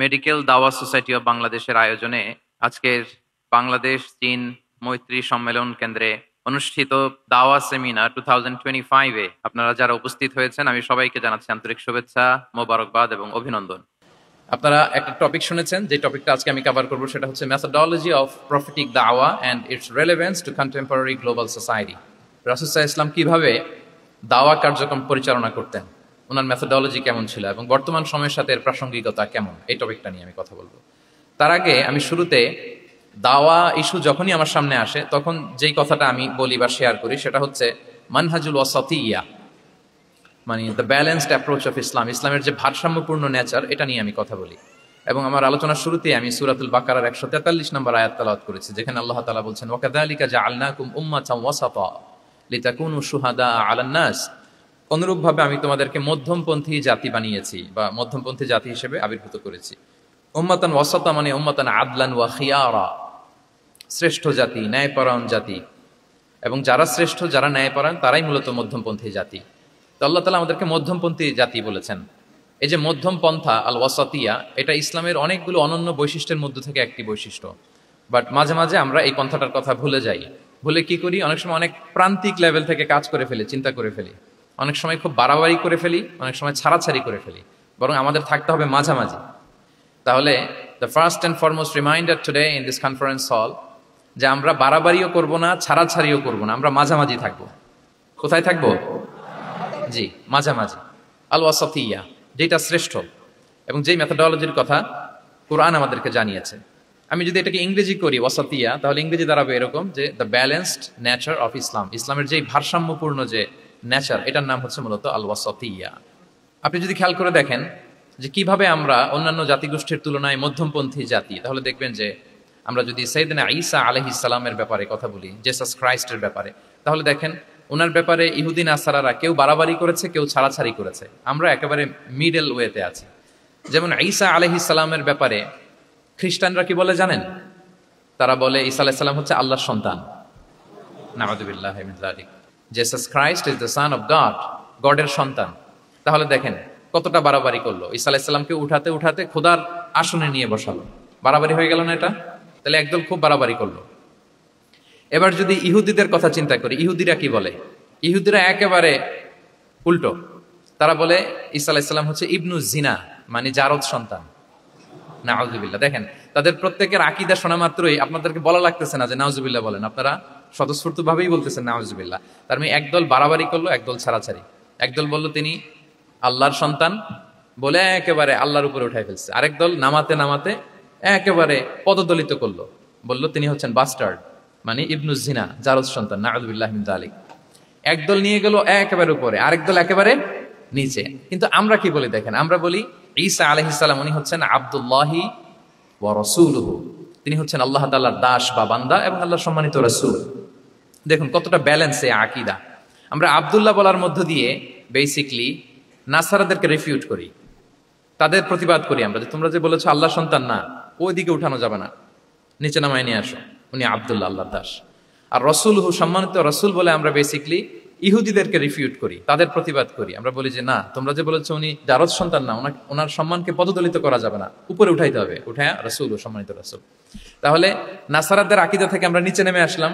Medical দাওয়া society of বাংলাদেশের আয়োজনে আজকের বাংলাদেশ চীন মৈত্রী সম্মেলন কেন্দ্রে অনুষ্ঠিত দাওয়া সেমিনার 2025-এ আপনারা যারা উপস্থিত হয়েছেন আমি সবাইকে জানাচ্ছি আন্তরিক শুভেচ্ছা, মোবারকবাদ এবং অভিনন্দন। আপনারা একটা টপিক শুনেছেন, যে টপিকটা আজকে আমি কভার করব সেটা হচ্ছে মেথোডোলজি অফ প্রফেটিক দাওয়া and its relevance to contemporary global society. রাসূল সাল্লাল্লাহু আলাইহি ওয়াসাল্লাম কিভাবে দাওয়া কার্যক্রম পরিচালনা করতেন, ওনার মেথোডোলজি কেমন ছিল এবং বর্তমান সময়ের সাথে এর প্রাসঙ্গিকতা কেমন, এই টপিকটা নিয়ে আমি কথা বলবো। তার আগে আমি শুরুতে দাওয়া ইস্যু যখনই আমার সামনে আসে তখন যেই কথাটা আমি বলি বা শেয়ার করি সেটা হচ্ছে মানহাজুল ওয়াসাতিয়্যা, মানে the balanced approach of Islam, ইসলামের যে ভারসাম্যপূর্ণ নেচার, এটা নিয়ে আমি কথা বলি। এবং আমার আলোচনার শুরুতে আমি সূরাতুল বাকারার 143 নম্বর আয়াত তেলাওয়াত করেছি, যেখানে আল্লাহ তাআলা বলছেন ওয়াকাযালিকা জাআলনাকুম উম্মাতান ওয়াসাতা লিতাকুনু শুহাদা আলান নাস, অনুরূপভাবে আমি তোমাদেরকে মধ্যমপন্থী জাতি বানিয়েছি বা মধ্যমপন্থী জাতি হিসেবে আবির্ভূত করেছি। উম্মাতান ওয়াসাতা মানে উম্মাতান আদলান ওয়া খিয়ারা, শ্রেষ্ঠ জাতি, ন্যায়পরায়ণ জাতি, এবং যারা শ্রেষ্ঠ যারা ন্যায়পরায়ণ তারাই মূলত মধ্যমপন্থী জাতি। তো আল্লাহ তাআলা আমাদেরকে মধ্যমপন্থী জাতি বলেছেন। এই যে মধ্যম পন্থা আল ওয়াসাতিয়া, এটা ইসলামের অনেকগুলো অনন্য বৈশিষ্ট্যের মধ্যে থেকে একটি বৈশিষ্ট্য। বাট মাঝে মাঝে আমরা এই পন্থাটার কথা ভুলে যাই। ভুলে কি করি, অনেক সময় অনেক প্রান্তিক লেভেল থেকে কাজ করে ফেলি, চিন্তা করে ফেলি, অনেক সময় খুব বাড়াবাড়ি করে ফেলি, অনেক সময় ছাড়াছাড়ি করে ফেলি। বরং আমাদের থাকতে হবে মাঝামাঝি। তাহলে the first and foremost reminder today in this conference hall যে আমরা বাড়াবাড়িও করব না, ছাড়াছাড়িও করব না, আমরা মাঝামাঝি থাকবো। কোথায় থাকবো? জি, মাঝামাঝি, আল ওয়াসাতিয়া, যেটা শ্রেষ্ঠ এবং যেই মেথোডোলজির কথা কোরআন আমাদেরকে জানিয়েছে। আমি যদি এটাকে ইংরেজি করি ওয়াসাতিয়া, তাহলে ইংরেজি দাঁড়াবে এরকম যে the balanced nature of Islam, ইসলামের যেই ভারসাম্যপূর্ণ যে নেচার, এটার নাম হচ্ছে মূলত আল ওয়াসাতিয়া। আপনি যদি খেয়াল করে দেখেন যে কিভাবে আমরা অন্যান্য জাতিগোষ্ঠীর তুলনায় মধ্যমপন্থী জাতি, তাহলে দেখবেন যে আমরা যদি সাইয়েদনা ঈসা আলাইহিস সালামের ব্যাপারে কথা বলি, জেসাস ক্রাইস্টের ব্যাপারে, তাহলে দেখেন ওনার ব্যাপারে ইহুদি নাসারারা কেউ বাড়াবাড়ি করেছে, কেউ ছাড়াছাড়ি করেছে, আমরা একেবারে মিডল ওয়েতে আছি। যেমন ঈসা আলাইহিস সালামের ব্যাপারে খ্রিস্টানরা কি বলে জানেন? তারা বলে ঈসা আলাইহিস সালাম হচ্ছে আল্লাহর সন্তান। নাউযুবিল্লাহি মিন যালিক। Jesus Christ is the son of God, গডের সন্তান। তাহলে দেখেন কতটা বাড়াবাড়ি করলো, ঈসা আলাইহিস সালামকে উঠাতে উঠাতে খোদার আসনে নিয়ে বসালো। বাড়াবাড়ি হয়ে গেল না এটা? তাহলে একদল খুব বাড়াবাড়ি করলো। এবার যদি ইহুদিদের কথা চিন্তা করি, ইহুদিরা কি বলে? ইহুদিরা একেবারে উল্টো। তারা বলে ঈসা আলাইহিস সালাম হচ্ছে ইবনু জিনা, মানে জারদ সন্তান। নাউযুবিল্লাহ। দেখেন তাদের প্রত্যেকের আকীদা শোনা মাত্রই আপনাদেরকে বলা লাগতেছে না যে নাউযুবিল্লাহ বলেন, আপনারা স্বতঃস্ফূর্ত ভাবেই বলতেছেন নাউযুবিল্লাহ। তার মানে একদল বাড়াবাড়ি করলো, একদল ছাড়াছাড়ি। একদল বলল তিনি আল্লাহর সন্তান বলে একেবারে আল্লাহর উপরে উঠাই ফেলছে, আরেক দল নামাতে নামাতে একেবারে পদদলিত করলো, বলল তিনি হচ্ছেন বাস্টার্ড, মানে ইবনু জিনা, জারদ সন্তান। নাউযুবিল্লাহি মিন যালিক। একদল নিয়ে গেল একেবারে উপরে, আরেক দল একেবারে নিচে। কিন্তু আমরা কি বলি দেখেন, আমরা বলি ঈসা আলাইহিস সালাম উনি হচ্ছেন আব্দুল্লাহি ওয়া রাসূলুহু, তিনি হচ্ছেন আল্লাহ তাআলার দাস বা বান্দা এবং আল্লাহর সম্মানিত রাসূল। দেখুন কতটা ব্যালেন্স এই আকীদা। আমরা আব্দুল্লাহ বলার মধ্য দিয়ে বেসিক্যালি নাসারাদেরকে রিফিউট করি, তাদের প্রতিবাদ করি আমরা যে তোমরা যে বলেছো আল্লাহ সন্তান না, ওইদিকে উঠানো যাবে না, নিচে নামায় নিয়ে আসো, উনি আব্দুল্লাহ, আল্লাহর দাস। আর রাসূলুহু, সম্মানিত রাসূল বলে আমরা বেসিক্যালি ইহুদিদেরকে রিফিউট করি, তাদের প্রতিবাদ করি। আমরা বলি যে না, তোমরা যে বলেছো উনি জারদ সন্তান না, ওনার সম্মানকে পদদলিত করা যাবে না, উপরে উঠাইতে হবে, উঠায় রাসূল, সম্মানিত রাসূল। তাহলে নাসারাদের আকীদা থেকে আমরা নিচে নেমে আসলাম,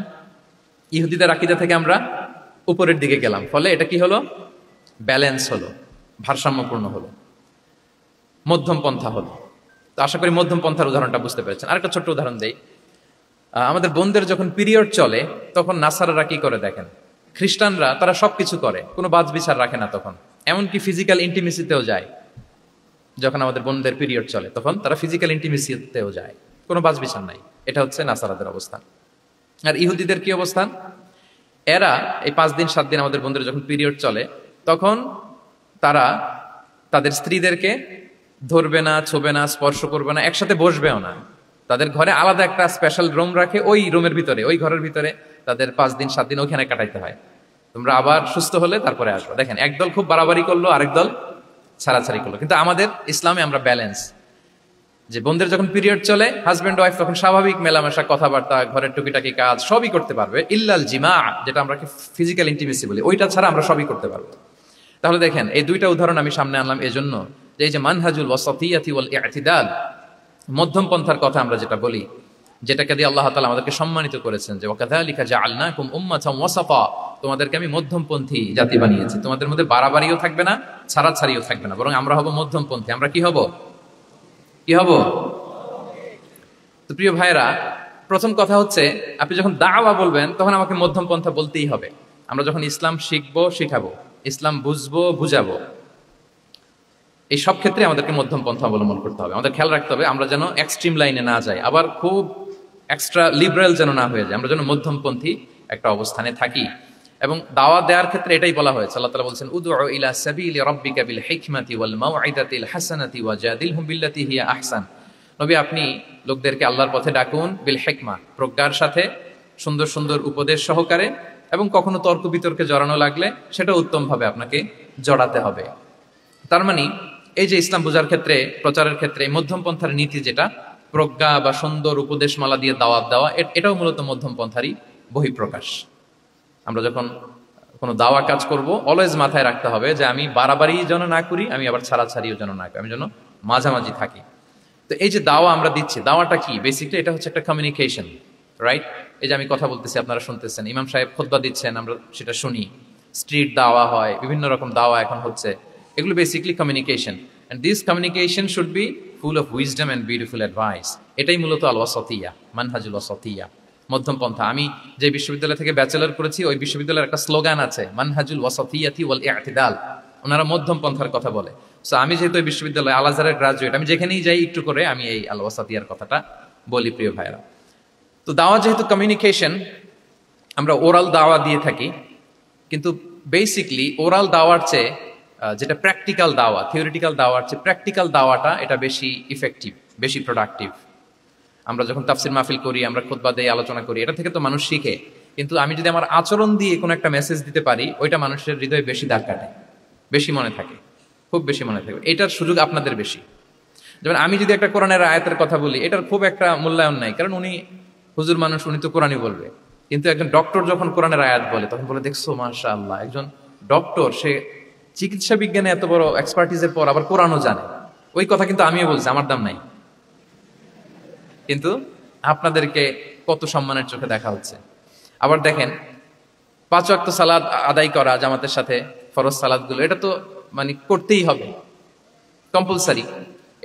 ইহুদিদের আকীদা থেকে আমরা উপরের দিকে গেলাম। ফলে এটা কি হলো? ব্যালেন্স হলো, ভারসাম্যপূর্ণ হলো, মধ্যম পন্থা হলো। তো আশা করি মধ্যম পন্থার উদাহরণটা বুঝতে পেরেছেন। আরেকটা ছোট্ট উদাহরণ দেই। আমাদের বোনদের যখন পিরিয়ড চলে তখন নাসারারা কি করে দেখেন, খ্রিস্টানরা তারা সবকিছু করে, কোনো বাজ বিচার রাখে না, তখন এমনকি ফিজিক্যাল ইন্টিমেসিতেও যায়। যখন আমাদের বোনদের পিরিয়ড চলে তখন তারা ফিজিক্যাল ইন্টিমেসিতেও যায়, কোনো বাজ বিচার নাই। এটা হচ্ছে নাসারাদের অবস্থান। আর ইহুদিদের কি অবস্থান? এরা এই 5 দিন 7 দিন আমাদের বোনদের যখন পিরিয়ড চলে তখন তারা তাদের স্ত্রীদেরকে ধরবে না, ছোবে না, স্পর্শ করবে না, একসাথে বসবেও না। তাদের ঘরে আলাদা একটা স্পেশাল রুম রাখে, ওই রুমের ভিতরে, ওই ঘরের ভিতরে তাদের 5 দিন 7 দিন ওইখানে কাটাইতে হয়। তোমরা আবার সুস্থ হলে তারপরে আসবো। দেখেন একদল খুব বাড়াবাড়ি করলো, আরেক দল ছাড়াছাড়ি করলো। কিন্তু আমাদের ইসলামে আমরা ব্যালেন্স, যে বোনদের যখন পিরিয়ড চলে হাজব্যান্ড ওয়াইফ তখন স্বাভাবিক মেলামেশা, কথাবার্তা, ঘরের টুকিটাকি কাজ সবই করতে পারবে, ইল্লাল জিমা, যেটা আমরা ফিজিক্যাল ইন্টিমেসি বলি, ওইটা ছাড়া আমরা সবই করতে পারবো। তাহলে দেখেন এই দুইটা উদাহরণ আমি সামনে আনলাম এজন্য যে এই যে মানহাজুল ওয়াসাতিয়াতি ওয়াল ইতিদাল, মধ্যম পন্থার কথা আমরা যেটা বলি, যেটাকে দিয়ে আল্লাহ তাআলা আমাদেরকে সম্মানিত করেছেন যে ওয়াকাযালিকা জাআলনাকুম উম্মাতান ওয়াসাতা, তোমাদেরকে আমি মধ্যমপন্থী জাতি বানিয়েছি, তোমাদের মধ্যে বাড়াবাড়িও থাকবে না, ছাড়াছাড়িও থাকবে না, বরং আমরা হব মধ্যমপন্থী। আমরা কি হব? কি হব? তো প্রিয় ভাইরা, প্রথম কথা হচ্ছে আপনি যখন দাওয়া বলবেন তখন আমাকে মধ্যম পন্থা বলতেই হবে। আমরা যখন ইসলাম শিখবো, শিখাবো, ইসলাম বুঝবো, বুঝাবো, এই সব ক্ষেত্রে আমাদেরকে মধ্যম পন্থা অবলম্বন করতে হবে। আমাদের খেয়াল রাখতে হবে আমরা যেন এক্সট্রিম লাইনে না যাই, আবার খুব এক্সট্রা লিবারেল যেন না হয়ে যায়, আমরা যেন মধ্যমপন্থী একটা অবস্থানে থাকি। এবং দাওয়া দেওয়ার ক্ষেত্রে এটাই বলা হয়েছে, আল্লাহ তাআলা বলছেন উদউ ইলা সাবিলি রাব্বিকা বিল হিকমাতি ওয়াল মাউইদাতিল হাসানাতি ওয়াজাদিলহুম বিল্লাতি হিয়া আহসান। নবী, আপনি লোকদেরকে আল্লাহর পথে ডাকুন বিল হিকমা, প্রজ্ঞার সাথে, সুন্দর সুন্দর উপদেশ সহকারে, এবং কখনো তর্ক বিতর্কে জড়ানো লাগলে সেটা উত্তমভাবে আপনাকে জড়াতে হবে। তার মানে এই যে ইসলাম বোঝার ক্ষেত্রে, প্রচারের ক্ষেত্রে মধ্যম পন্থার নীতি, যেটা প্রজ্ঞা বা সুন্দর উপদেশমালা দিয়ে দাওয়াত দেওয়া, এটাও মূলত মধ্যম পন্থারই বহিঃপ্রকাশ। আমরা যখন কোনো দাওয়া কাজ করব, অলওয়েজ মাথায় রাখতে হবে যে আমি বাড়াবাড়ি যেন না করি, আমি আবার ছাড়াছাড়িও যেন না করি, আমি যেন মাঝামাঝি থাকি। তো এই যে দাওয়া আমরা দিচ্ছি, দাওয়াটা কি? বেসিক্যালি এটা হচ্ছে একটা কমিউনিকেশন, রাইট? এই যে আমি কথা বলতেছি, আপনারা শুনতেছেন, ইমাম সাহেব খুতবা দিচ্ছেন, আমরা সেটা শুনি, স্ট্রিট দাওয়া হয়, বিভিন্ন রকম দাওয়া এখন হচ্ছে, এগুলো basically communication. And this communication should be full of wisdom and beautiful advice. এটাই মূলত আল ওয়াসাতিয়া, মানহাজুল ওয়াসাতিয়া, মধ্যম পন্থা। আমি যে বিশ্ববিদ্যালয় থেকে ব্যাচেলর করেছি, ওই বিশ্ববিদ্যালয়ের একটা স্লোগান আছে, মানহাজুল ওয়াসাতিয়াতি ওয়াল ইতিদাল। ওনারা মধ্যম পন্থার কথা বলে। সো আমি যেহেতু এই বিশ্ববিদ্যালয় আল আজহারের গ্রাজুয়েট, আমি যেখানেই যাই একটু করে আমি এই আল ওয়াসাতিয়ার কথাটা বলি, প্রিয় ভাইরা। তো দাওয়া যেহেতু কমিউনিকেশন, আমরা ওরাল দাওয়া দিয়ে থাকি, কিন্তু বেসিকলি ওরাল দাওয়ার চেয়ে যেটা প্র্যাকটিক্যাল দাওয়া, থিওরিটিক্যাল দাওয়ার চেয়ে প্র্যাকটিক্যাল দাওয়াটা এটা বেশি ইফেক্টিভ, বেশি প্রোডাক্টিভ। আমরা যখন তাফসির মাহফিল করি, আমরা খুতবা দেই, আলোচনা করি, এটা থেকে তো মানুষ শিখে। কিন্তু আমি যদি আমার আচরণ দিয়ে কোনো একটা মেসেজ দিতে পারি, ওইটা মানুষের হৃদয়ে বেশি দাগ কাটে, বেশি মনে থাকে, খুব বেশি মনে থাকবে। এটার সুযোগ আপনাদের বেশি। যেমন আমি যদি একটা কোরআনের আয়াতের কথা বলি, এটার খুব একটা মূল্যায়ন নাই, কারণ উনি হুজুর মানুষ, উনি তো কোরআনই বলবে। কিন্তু একজন ডক্টর যখন কোরআনের আয়াত বলে, তখন বলে দেখছো মাশাআল্লাহ, একজন ডক্টর, সে চিকিৎসা বিজ্ঞানে এত বড় এক্সপার্টিজের পর আবার কোরআনও জানে। ওই কথা কিন্তু আমিও বলছি, আমার দাম নাই, কিন্তু আপনাদেরকে কত সম্মানের চোখে দেখা হচ্ছে। আবার দেখেন, 5 ওয়াক্ত সালাত আদায় করা জামাতের সাথে, ফরজ সালাতগুলো, এটা তো মানে করতেই হবে, কম্পালসারি।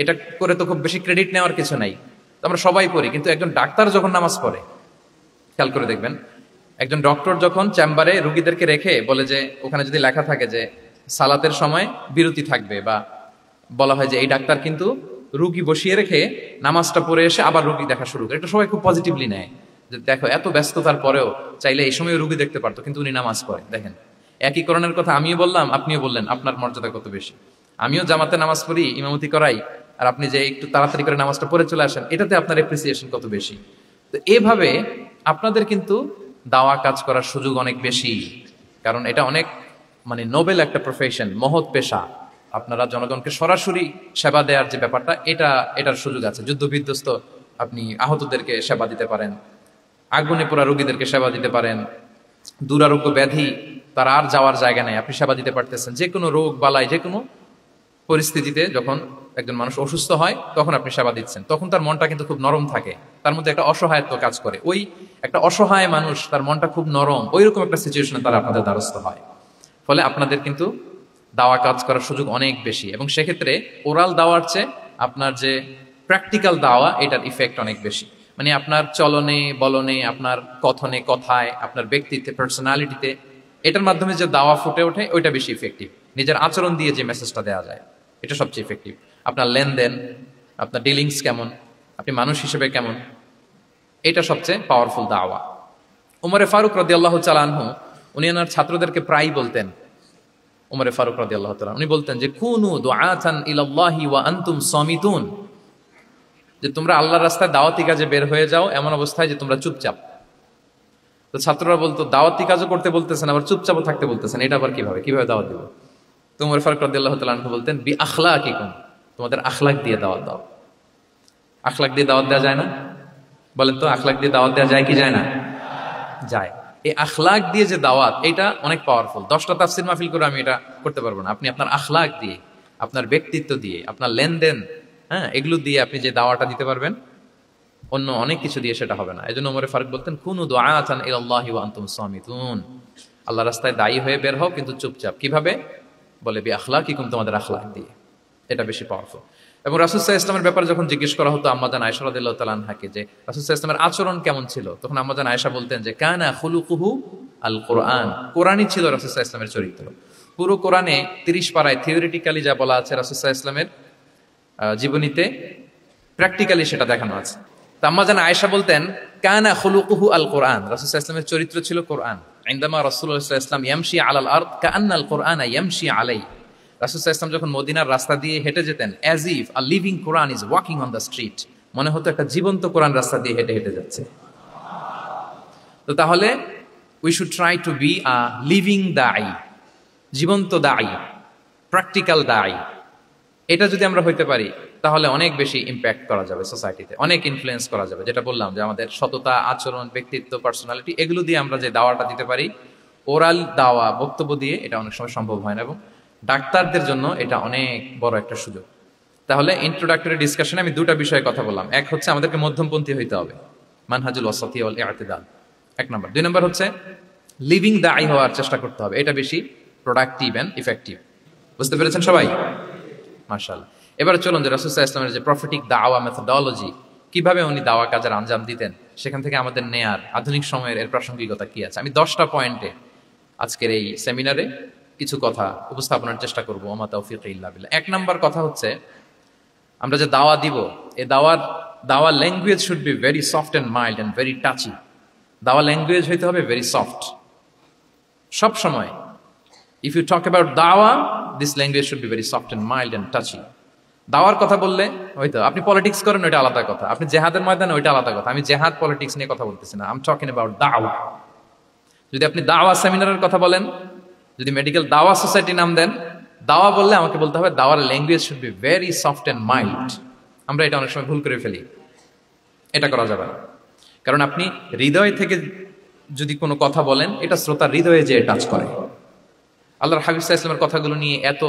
এটা করে তো খুব বেশি ক্রেডিট নেওয়ার কিছু নাই, তো আমরা সবাই করি। কিন্তু একজন ডাক্তার যখন নামাজ পড়ে, খেয়াল করে দেখবেন, একজন ডক্টর যখন চেম্বারে রুগীদেরকে রেখে বলে যে, ওখানে যদি লেখা থাকে যে সালাতের সময় বিরতি থাকবে, বা বলা হয় যে এই ডাক্তার কিন্তু রুগী বসিয়ে রেখে নামাজটা পড়ে এসে আবার রুগী দেখা শুরু করে, এটা সবাই খুব পজিটিভলি নেয়, যে দেখো এত ব্যস্ততার পরেও চাইলে এই সময় রুগী দেখতে পারতো, কিন্তু উনি নামাজ পড়ে। দেখেন, একই কোরআনের কথা আমিও বললাম, আপনিও বললেন, আপনার মর্যাদা কত বেশি। আমিও জামাতে নামাজ পড়ি, ইমামতি করাই, আর আপনি যে একটু তাড়াতাড়ি করে নামাজটা পড়ে চলে আসেন, এটাতে আপনার এপ্রিসিয়েশন কত বেশি। তো এভাবে আপনাদের কিন্তু দাওয়া কাজ করার সুযোগ অনেক বেশি, কারণ এটা অনেক মানে নোবেল একটা প্রফেশন, মহৎ পেশা। আপনারা জনগণকে সরাসরি সেবা দেওয়ার যে ব্যাপারটা, এটার সুযোগ আছে। যুদ্ধ বিধ্বস্ত আপনি আহতদেরকে সেবা দিতে পারেন, আগুনে পোড়া রোগীদেরকে সেবা দিতে পারেন, দুরারোগ্য ব্যাধি, তার আর যাওয়ার জায়গা নেই, আপনি সেবা দিতে পারতেছেন। যে কোনো রোগ বালাই, যে কোনো পরিস্থিতিতে যখন একজন মানুষ অসুস্থ হয়, তখন আপনি সেবা দিচ্ছেন, তখন তার মনটা কিন্তু খুব নরম থাকে, তার মধ্যে একটা অসহায়ত্ব কাজ করে। ওই একটা অসহায় মানুষ, তার মনটা খুব নরম, ওইরকম একটা সিচুয়েশনে তারা আপনাদের দ্বারস্থ হয়। ফলে আপনাদের কিন্তু দাওয়া কাজ করার সুযোগ অনেক বেশি, এবং সেক্ষেত্রে ওরাল দাওয়ার চেয়ে আপনার যে প্র্যাকটিক্যাল দাওয়া, এটার ইফেক্ট অনেক বেশি। মানে আপনার চলনে বলনে, আপনার কথনে কথায়, আপনার ব্যক্তিত্বে, পার্সোনালিটিতে, এটার মাধ্যমে যে দাওয়া ফুটে ওঠে, ওইটা বেশি ইফেক্টিভ। নিজের আচরণ দিয়ে যে মেসেজটা দেওয়া যায়, এটা সবচেয়ে ইফেক্টিভ। আপনার লেনদেন, আপনার ডিলিংস কেমন, আপনি মানুষ হিসেবে কেমন, এটা সবচেয়ে পাওয়ারফুল দাওয়া। উমরে ফারুক রাদিয়াল্লাহু তাআলা আনহু, উনি ওনার ছাত্রদেরকে প্রায়ই বলতেন, উমরে ফারুক রাদিয়াল্লাহু তাআলা, উনি বলতেন যে কুনু দুআতান ইলাল্লাহি ওয়া আনতুম সামিতুন, যে তোমরা আল্লাহর রাস্তায় দাওয়াতি কাজে বের হয়ে যাও এমন অবস্থায় যে তোমরা চুপচাপ। তো ছাত্ররা বলতো, দাওয়াতি কাজও করতে বলতেছেন, আবার চুপচাপও থাকতে বলতেছেন, এটা আবার কিভাবে দাওয়াত দিব? তো উমর ফারুক রাদিয়াল্লাহু তাআলা আনহু বলতেন, বি আখলাকিকুম, তোমাদের আখলাক দিয়ে দাওয়াত দাও। আখলাক দিয়ে দাওয়াত দেওয়া যায় না? বলেন তো, আখলাক দিয়ে দাওয়াত দেওয়া যায় কি যায় না? যায়। এই আখলাক দিয়ে যে দাওয়াত, এটা অনেক পাওয়ারফুল। 10টা তাফসির মাহফিল করে আমি এটা করতে পারবো না। আপনি আপনার আখলাক দিয়ে, আপনার ব্যক্তিত্ব দিয়ে, আপনার লেনদেন, হ্যাঁ, এগুলো দিয়ে আপনি যে দাওয়াটা দিতে পারবেন, অন্য অনেক কিছু দিয়ে সেটা হবে না। এই জন্য ওমরে ফারুক বলতেন, কুনু দুআতান ইলাল্লাহি ওয়া আনতুম সামিতুন, আল্লাহ রাস্তায় দায়ী হয়ে বের হও কিন্তু চুপচাপ। কিভাবে? বলে বি আখলাকিকুম, তোমাদের আখলাক দিয়ে। এটা বেশি পাওয়ারফুল। এবং রাসূল সাল্লাল্লাহু আলাইহি ওয়াসাল্লামের ব্যাপারে যখন জিজ্ঞেস করা হতো আম্মাজান আয়েশা রাদিয়াল্লাহু তাআলা আনহাকে যে রাসূল সাল্লাল্লাহু আলাইহি ওয়াসাল্লামের আচরণ কেমন ছিল, তখন আম্মাজান আয়েশা বলতেন যে কানা খুলুকুহু আল কোরআন, কোরআনই ছিল রাসূল সাল্লাল্লাহু আলাইহি ওয়াসাল্লামের চরিত্র। পুরো কোরআনে 30 পারায় থিওরিটিক্যালি যা বলা আছে রাসূল সাল্লাল্লাহু আলাইহি ওয়াসাল্লামের জীবনীতে প্র্যাকটিক্যালি সেটা দেখানো আছে। তো আম্মাজান আয়েশা বলতেন কানা খুলুকুহু আল কোরআন, রাসূল সাল্লাল্লাহু আলাইহি ওয়াসাল্লামের চরিত্র ছিল কোরআন। ইনদামা রাসূলুল্লাহ সাল্লাল্লাহু আলাইহি ওয়াসাল্লাম ইয়ামশি আলাল আরদ কাআন্নাল কোরআনা ইয়ামশি আলাইহি, রাসূল সাল্লাল্লাহু আলাইহি ওয়াসাল্লাম যখন মদিনার রাস্তা দিয়ে হেঁটে যেতেন, as if a living Quran is walking on the street, মনে হতো একটা জীবন্ত কোরআন রাস্তা দিয়ে হেঁটে হেঁটে যাচ্ছে। তো তাহলে we should try to be a living দাঈ, জীবন্ত দাঈ, প্র্যাকটিক্যাল দাঈ। এটা যদি আমরা হইতে পারি তাহলে অনেক বেশি ইম্প্যাক্ট করা যাবে সোসাইটিতে, অনেক ইনফ্লুয়েন্স করা যাবে। যেটা বললাম যে আমাদের সততা, আচরণ, ব্যক্তিত্ব, পার্সোনালিটি, এগুলো দিয়ে আমরা যে দাওয়াটা দিতে পারি, ওরাল দাওয়া, বক্তব্য দিয়ে, এটা অনেক সময় সম্ভব হয় না। এবং ডাক্তারদের জন্য এটা অনেক বড় একটা সুযোগ। তাহলে ইন্ট্রোডাক্টরি ডিসকাশনে আমি দুটা বিষয়ে কথা বললাম। এক হচ্ছে আমাদেরকে মধ্যমপন্থী হইতে হবে, মানহাজুল ওয়াসাতিয়া ওয়াল ইআতিদাল, এক নম্বর। দুই নম্বর হচ্ছে লিভিং দাঈ হওয়ার চেষ্টা করতে হবে, এটা বেশি প্রোডাক্টিভ এন্ড ইফেক্টিভ। বুঝতে পেরেছেন সবাই? মাশাআল্লাহ। এবার চলুন যে রাসূল সাল্লাল্লাহু আলাইহি ওয়াসাল্লামের যে প্রফেটিক দাওয়া মেথোডোলজি, কিভাবে উনি দাওয়া কাজের আঞ্জাম দিতেন, সেখান থেকে আমাদের নেয়ার আধুনিক সময়ের এর প্রাসঙ্গিকতা কি আছে। আমি 10টা পয়েন্টে আজকের এই সেমিনারে কিছু কথা উপস্থাপনের চেষ্টা করব। ওমা তাওফীক ইল্লা বিল্লাহ। এক নাম্বার কথা হচ্ছে, আমরা যে দাওয়া দিব, এই দাওয়ার language should be very soft and mild and very touchy. দাওয়া ল্যাঙ্গুয়েজ হইতে হবে ভেরি সফট সব সময়। ইফ ইউ টক অ্যাবাউট দাওয়া, this language should be very soft and mild and touchy. দাওয়ার কথা বললে হয়তো আপনি পলিটিক্স করেন, ওইটা আলাদা কথা। আপনি জেহাদের ময়দানে, ওইটা আলাদা কথা। আমি জেহাদ পলিটিক্স নিয়ে কথা বলতেছি না, আই এম টকিং অ্যাবাউট দাওয়া। যদি আপনি দাওয়া সেমিনারের কথা বলেন, যদি মেডিকেল দাওয়া সোসাইটি নাম দেন, দাওয়া বললে আমাকে বলতে হবে দাওয়ার language should be very soft and mild. আমরা এটা অনেক সময় ভুল করে ফেলি, এটা করা যাবে না। কারণ আপনি হৃদয় থেকে যদি কোনো কথা বলেন, এটা শ্রোতার হৃদয়ে যে টাচ করে। আল্লাহর হাবিব সাল্লাল্লাহু আলাইহি ওয়াসাল্লামের কথাগুলো নিয়ে এত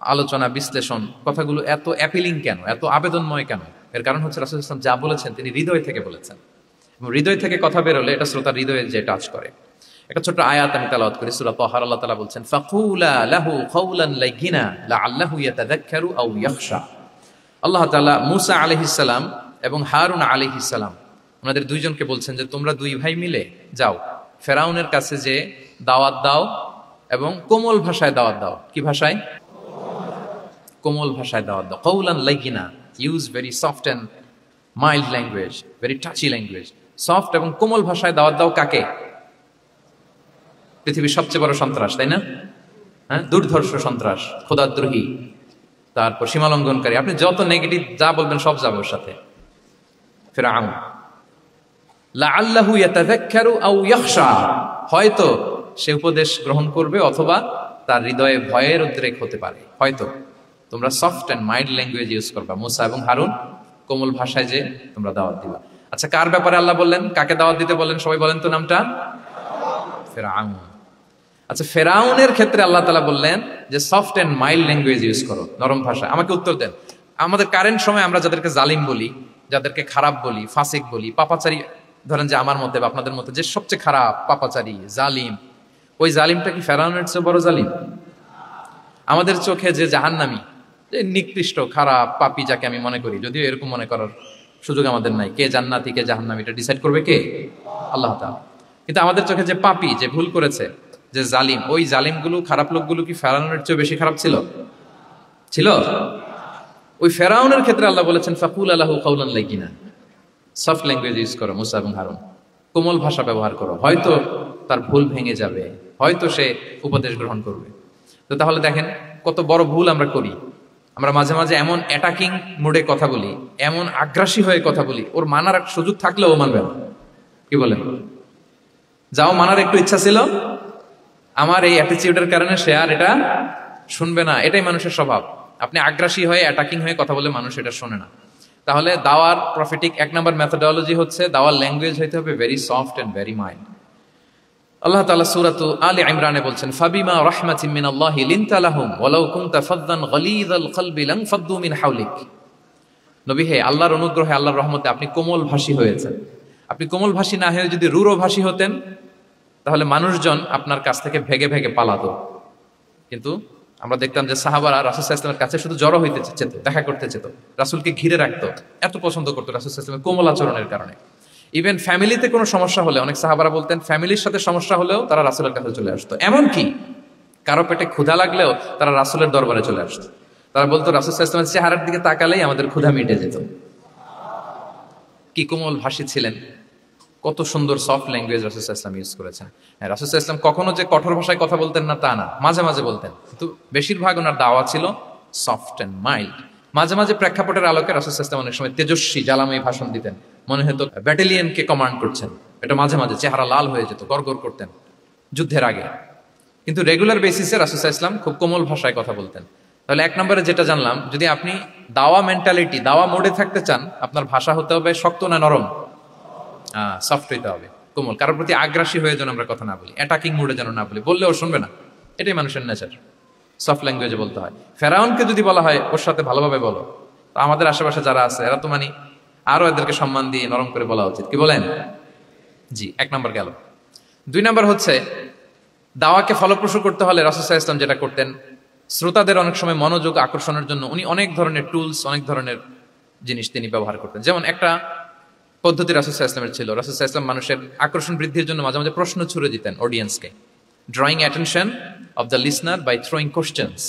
আলোচনা, বিশ্লেষণ, কথাগুলো এত অ্যাপিলিং কেন, এত আবেদনময় কেন? এর কারণ হচ্ছে রাসূল সাল্লাল্লাহু আলাইহি ওয়াসাল্লাম যা বলেছেন তিনি হৃদয় থেকে বলেছেন, এবং হৃদয় থেকে কথা বেরোলে এটা শ্রোতার হৃদয়ে যে টাচ করে। একটা ছোট্ট আয়াত আমি তেলাওয়াত করি, সূরা তাহার। আল্লাহ তাআলা বলছেন, ফাকুলা লাহু কাওলান লাইয়িনা লাআল্লাহু ইয়াতাযাক্কারু আও ইয়াখশা। আল্লাহ তাআলা মূসা আলাইহিস সালাম এবং হারুন আলাইহিস সালাম, ওনাদের দুইজনকে বলছেন যে তোমরা দুই ভাই মিলে যাও ফেরাউনের কাছে, যে দাওয়াত দাও এবং কোমল ভাষায় দাওয়াত দাও। কি ভাষায়? কোমল ভাষায় দাওয়াত দাও। কাওলান লাইয়িনা, use very soft and mild language, very touchy language. Soft এবং কোমল ভাষায় দাওয়াত দাও কাকে? পৃথিবীর সবচেয়ে বড় সন্ত্রাস, তাই না? হ্যাঁ, দুর্ধর্ষ সন্ত্রাস, খোদাদ্রোহী, তারপর সীমালঙ্ঘনকারী। আপনি যত নেগেটিভ যা বলবেন সব যাবে ওর সাথে। ফিরআউন, লাআল্লাহু ইয়াতাযাক্কারু আও ইয়াখশা, হয়তো সে উপদেশ গ্রহণ করবে অথবা তার হৃদয়ে ভয়ের উদ্রেক হতে পারে। হয়তো তোমরা soft and mild language use করবা, মুসা এবং হারুন, কোমল ভাষায় যে তোমরা দাওয়াত দিবা। আচ্ছা, কার ব্যাপারে আল্লাহ বললেন, কাকে দাওয়াত দিতে বললেন? সবাই বলেন তো নামটা। ফিরআউন। আচ্ছা, ফেরাউনের ক্ষেত্রে আল্লাহ তাআলা বললেন যে soft and mild language use করো, নরম ভাষা। আমাকে উত্তর দেন, আমাদের কারেন্ট সময় আমরা যাদেরকে জালিম বলি, যাদেরকে খারাপ বলি, ফাসিক বলি, পাপাচারী, ধরেন যে আমার মতে বা আপনাদের মতে যে সবচেয়ে খারাপ, পাপাচারী, জালিম, ওই জালিমটা কি ফেরাউনের চেয়ে বড় জালিম? আমাদের চোখে যে জাহান্নামী, যে নিকৃষ্ট, খারাপ, পাপী যাকে আমি মনে করি, যদিও এরকম মনে করার সুযোগ আমাদের নাই, কে জান্নাতি কে জাহান্নামী এটা ডিসাইড করবে কে? আল্লাহ তাআলা। কিন্তু আমাদের চোখে যে পাপী, যে ভুল করেছে, যে জালিম, ওই জালিমগুলো, খারাপ লোকগুলো কি ফেরাউনের চেয়ে বেশি খারাপ ছিল? ছিল? ওই ফেরাউনের ক্ষেত্রে আল্লাহ বলেছেন ফাকুলা লাহু কাওলান লাইয়িনা, সফট ল্যাঙ্গুয়েজ ইউজ করো মুসা এবং হারুন, কোমল ভাষা ব্যবহার করো। হয়তো তার ভুল ভেঙে যাবে, হয়তো সে উপদেশ গ্রহণ করবে। তো তাহলে দেখেন কত বড় ভুল আমরা করি। আমরা মাঝে মাঝে এমন অ্যাটাকিং মুডে কথা বলি, এমন আগ্রাসী হয়ে কথা বলি, ওর মানার সুযোগ থাকলেও মানবে না। কি বলেন? যাও, মানার একটু ইচ্ছা ছিল, আমার এই অ্যাটিটিউডের কারণে সে আর এটা শুনবে না। এটাই মানুষের স্বভাব। আপনি আগ্রাসী হয়ে, অ্যাটাকিং হয়ে কথা বলে মানুষ এটা শোনে না। তাহলে দাওয়ার প্রফেটিক 1 নম্বর মেথোডোলজি হচ্ছে দাওয়ার ল্যাঙ্গুয়েজ হইতে হবে very soft and very mild. আল্লাহ তাআলা সূরাতু আলে ইমরানে বলছেন, ফাবিমা রাহমাতিন মিনাল্লাহি লিনতা লাহুম ওয়ালাউ কুনতা ফাদ্দান গালিযাল কলবি লানফাদ্দু মিন হাওলিক। নবী হে, আল্লাহর অনুগ্রহে, আল্লাহর রহমতে আপনি কোমল ভাষী হয়েছেন। আপনি কোমল ভাষী না হয়ে যদি রূঢ় ভাষী হতেন, তাহলে মানুষজন আপনার কাছ থেকে ভেগে ভেগে পালাতো। কিন্তু আমরা দেখতাম যে সাহাবারা রাসূল সাল্লাল্লাহু আলাইহি ওয়াসাল্লামের কাছে শুধু জড়ো হইতে চেত, দেখা করতে চেত, রাসূলকে ঘিরে রাখতো, এত পছন্দ করতো রাসূল সাল্লাল্লাহু আলাইহি ওয়াসাল্লামের কোমল আচরণের কারণে। ইভেন ফ্যামিলিতে কোনো সমস্যা হলে অনেক সাহাবারা বলতেন, ফ্যামিলির সাথে সমস্যা হলেও তারা রাসূলের কাছে চলে আসতো। এমনকি কারো পেটে ক্ষুধা লাগলেও তারা রাসূলের দরবারে চলে আসতো। তারা বলতো, রাসূল সাল্লাল্লাহু আলাইহি ওয়াসাল্লামের চেহারার দিকে তাকালেই আমাদের ক্ষুধা মিটে যেত। কি কোমল ভাষী ছিলেন, কত সুন্দর সফট ল্যাঙ্গুয়েজ রাসূল সাল্লাল্লাহু আলাইহি ওয়াসাল্লাম ইউজ করেছেন। হ্যাঁ, রাসূল সাল্লাল্লাহু আলাইহি ওয়াসাল্লাম কখনো যে কঠোর ভাষায় কথা বলতেন না তা না, মাঝে মাঝে বলতেন, কিন্তু বেশিরভাগ ওনার দাওয়া ছিল সফট অ্যান্ড মাইল্ড। মাঝে মাঝে প্রেক্ষাপটের আলোকে রাসূল সাল্লাল্লাহু আলাইহি ওয়াসাল্লাম অনেক সময় তেজস্বী জ্বালাময়ী ভাষণ দিতেন, মনে হতো ব্যাটালিয়নকে কমান্ড করছেন। এটা মাঝে মাঝে চেহারা লাল হয়ে যেত, গড়গড় করতেন যুদ্ধের আগে। কিন্তু রেগুলার বেসিসে রাসূল সাল্লাল্লাহু আলাইহি ওয়াসাল্লাম খুব কোমল ভাষায় কথা বলতেন। তাহলে এক নম্বরে যেটা জানলাম, যদি আপনি দাওয়া মেন্টালিটি, দাওয়া মোডে থাকতে চান, আপনার ভাষা হতে হবে শক্ত না নরম? সফট হইতে হবে, কোমল। কারোর প্রতি আগ্রাসী হয়ে যেন আমরা কথা না বলি, অ্যাটাকিং মুডে যেন না বলি, বললেও শুনবে না, এটাই মানুষের নেচার। সফট ল্যাঙ্গুয়েজে বলতে হয়। ফেরাউনকে যদি বলা হয় ওর সাথে ভালোভাবে বলো, তো আমাদের আশেপাশে যারা আছে এরা তো মানে আরো এদেরকে সম্মান দিয়ে নরম করে বলা উচিত, কি বলেন? জি, এক নম্বর গেল। দুই নম্বর হচ্ছে, দাওয়াকে ফলপ্রসূ করতে হলে রাসূল সাল্লাল্লাহু আলাইহি ওয়াসাল্লাম যেটা করতেন, শ্রোতাদের অনেক সময় মনোযোগ আকর্ষণের জন্য উনি অনেক ধরনের টুলস, অনেক ধরনের জিনিস তিনি ব্যবহার করতেন। যেমন একটা পদ্ধতি রাসূল সাল্লাল্লাহু আলাইহি ওয়াসাল্লামের ছিল, রাসূল সাল্লাল্লাহু আলাইহি ওয়াসাল্লাম মানুষের আকর্ষণ বৃদ্ধির জন্য মাঝে মাঝে প্রশ্ন ছুড়ে দিতেন অডিয়েন্সকে। Drawing attention of the listener by throwing questions,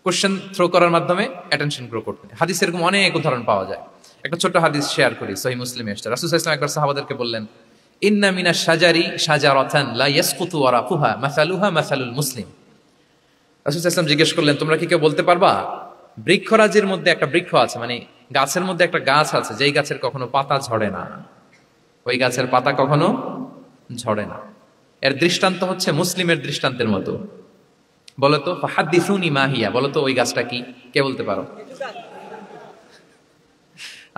question throw করার মাধ্যমে অ্যাটেনশন গ্রো করতেন। হাদিসে এরকম অনেক উদাহরণ পাওয়া যায়। একটা ছোট্ট হাদিস শেয়ার করি, সহিহ মুসলিমে এসেছে। রাসূল সাল্লাল্লাহু আলাইহি ওয়াসাল্লাম একবার সাহাবাদেরকে বললেন, ইন্না মিনাশ শাজারি শাজারাতান লা ইয়াসকুতু ওয়ারাকুহা মাসালুহা মাসালুল মুসলিম। রাসূল সাল্লাল্লাহু আলাইহি ওয়াসাল্লাম জিজ্ঞেস করলেন, তোমরা কি কেউ বলতে পারবা, বৃক্ষরাজির মধ্যে একটা বৃক্ষ আছে, মানে গাছের মধ্যে একটা গাছ আছে, যেই গাছের কখনো পাতা ঝরে না, ওই গাছের পাতা কখনো ঝরে না। এর দৃষ্টান্ত হচ্ছে মুসলিমের দৃষ্টান্তের মতো। বলতো ফাহাদ্দিসুনি মা হিয়া, বলতো ওই গাছটা কি? কে বলতে পারো?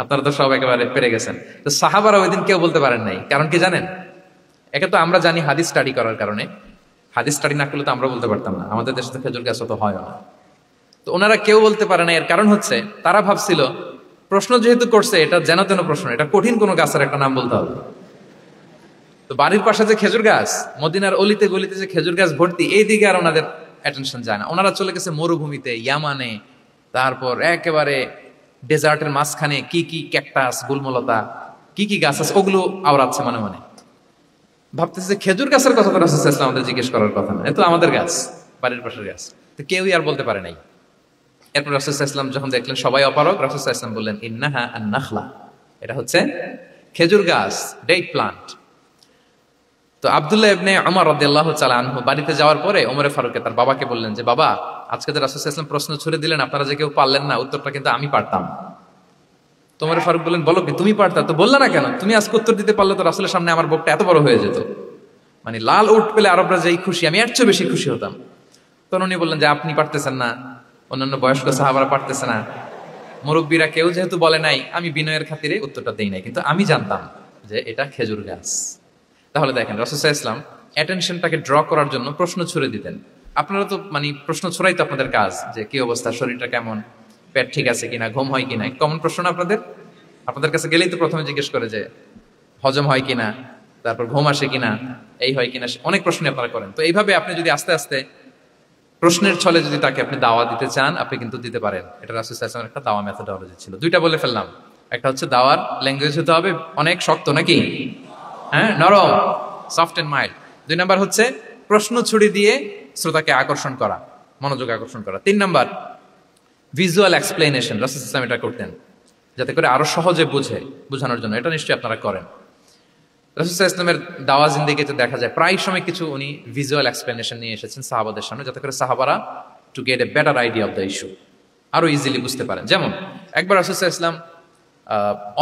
আপনারা তো সব একেবারে পেরে গেছেন। তো সাহাবারা ওই দিন কেউ বলতে পারেন নাই, কারণ কি জানেন? একে তো আমরা জানি হাদিস স্টাডি করার কারণে, হাদিস স্টাডি না করলে তো আমরা বলতে পারতাম না, আমাদের দেশে তো খেজুর গাছ তো হয় না। তো ওনারা কেউ বলতে পারে না, এর কারণ হচ্ছে তারা ভাবছিল প্রশ্ন যেহেতু করছে এটা যেন তেন প্রশ্ন, এটা কঠিন কোনো গাছের একটা নাম বলতে হবে। তো বাড়ির পাশে যে খেজুর গাছ, মদিনার অলিতে গলিতে যে খেজুর গাছ ভর্তি, এই দিকে আর ওনাদের অ্যাটেনশন যায় না। ওনারা চলে গেছে মরুভূমিতে, ইয়ামানে, তারপর একেবারে ডেজার্টের মাঝখানে কি কি ক্যাকটাস, গুলমলতা, কি কি গাছ আছে ওগুলো আওড়াচ্ছে মনে মনে। ভাবতেছে যে খেজুর গাছের কথা তো রাসূল সাল্লাল্লাহু আলাইহি ওয়াসাল্লাম আমাদের জিজ্ঞেস করার কথা না, এ তো আমাদের গাছ, বাড়ির পাশের গাছ। তো কেউই আর বলতে পারে নাই। এরপর রাসূল সাল্লাল্লাহু আলাইহি ওয়াসাল্লাম যখন দেখলেন সবাই অপারগ, রাসূল সাল্লাল্লাহু আলাইহি ওয়াসাল্লাম বললেন, ইন্নাহা আন-নাখলা, এটা হচ্ছে খেজুর গাছ, ডেট প্লান্ট। তো আব্দুল্লাহ ইবনে উমর রাদিয়াল্লাহু তাআলা আনহু বাড়িতে যাওয়ার পরে ওমরে ফারুককে তার বাবাকে বললেন যে, বাবা, আজকে যে রাসূল সাল্লাল্লাহু আলাইহি ওয়াসাল্লাম প্রশ্ন ছুড়ে দিলেন, আপনারা যে কেউ পারলেন না, উত্তরটা কিন্তু আমি পারতাম। তো ওমরে ফারুক বললেন, বলো কি, তুমি পারতা? তো বললা না কেন? তুমি আজকে উত্তর দিতে পারলে তো রাসূলের সামনে আমার বুকটা এত বড় হয়ে যেত। মানে লাল উট পেলে আরবরা যেই খুশি, আমি এর চেয়ে বেশি খুশি হতাম। তখন উনি বললেন যে, আপনি পারতেছেন না, অন্যান্য বয়স্ক সাহাবারা পারতেছে না, মুরব্বীরা কেউ যেহেতু বলে নাই, আমি বিনয়ের খাতিরে উত্তরটা দেই নাই, কিন্তু আমি জানতাম যে এটা খেজুর গাছ। তাহলে দেখেন, রাসূল সাল্লাল্লাহু আলাইহি ওয়াসাল্লাম অ্যাটেনশনটাকে ড্র করার জন্য প্রশ্ন ছুড়ে দিতেন। আপনারা তো মানে প্রশ্ন ছুড়াই তো আপনাদের কাজ, যে কি অবস্থা, শরীরটা কেমন, পেট ঠিক আছে কিনা, ঘুম হয় কিনা, কমন প্রশ্ন না আপনাদের? আপনাদের কাছে গেলেই তো প্রথমে জিজ্ঞেস করে যে হজম হয় কিনা, তারপর ঘুম আসে কিনা, এই হয় কিনা, অনেক প্রশ্ন আপনারা করেন। তো এইভাবে আপনি যদি আস্তে আস্তে প্রশ্নের ছলে যদি তাকে আপনি দাওয়া দিতে চান, আপনি কিন্তু দিতে পারেন। এটা রাসূল সাল্লাল্লাহু আলাইহি ওয়াসাল্লামের একটা দাওয়া মেথোডলজি ছিল। দুইটা বলে ফেললাম, একটা হচ্ছে দাওয়ার ল্যাঙ্গুয়েজ হতে হবে অনেক শক্ত, নাকি হ্যাঁ নরম, সফট এন্ড মাইল্ড। দুই নাম্বার হচ্ছে প্রশ্ন ছুড়ে দিয়ে শ্রোতাকে আকর্ষণ করা, মনোযোগ আকর্ষণ করা। তিন নাম্বার ভিজুয়াল এক্সপ্লেনেশন, রাসূল সাল্লাল্লাহু আলাইহি ওয়াসাল্লাম এটা করতেন যাতে করে আরো সহজে বোঝানোর জন্য। এটা নিশ্চয়ই আপনারা করেন। রাসূল সাল্লাল্লাহু আলাইহি ওয়াসাল্লামের দাওয়া জিন্দেগিতে দেখা যায় প্রায় সময় কিছু উনি ভিজুয়াল এক্সপ্লেনেশন নিয়ে এসেছেন সাহাবাদের সামনে, যাতে করে সাহাবারা to get a better idea of the issue, আরো ইজিলি বুঝতে পারেন। যেমন একবার রাসূল সাল্লাল্লাহু আলাইহি ওয়াসাল্লাম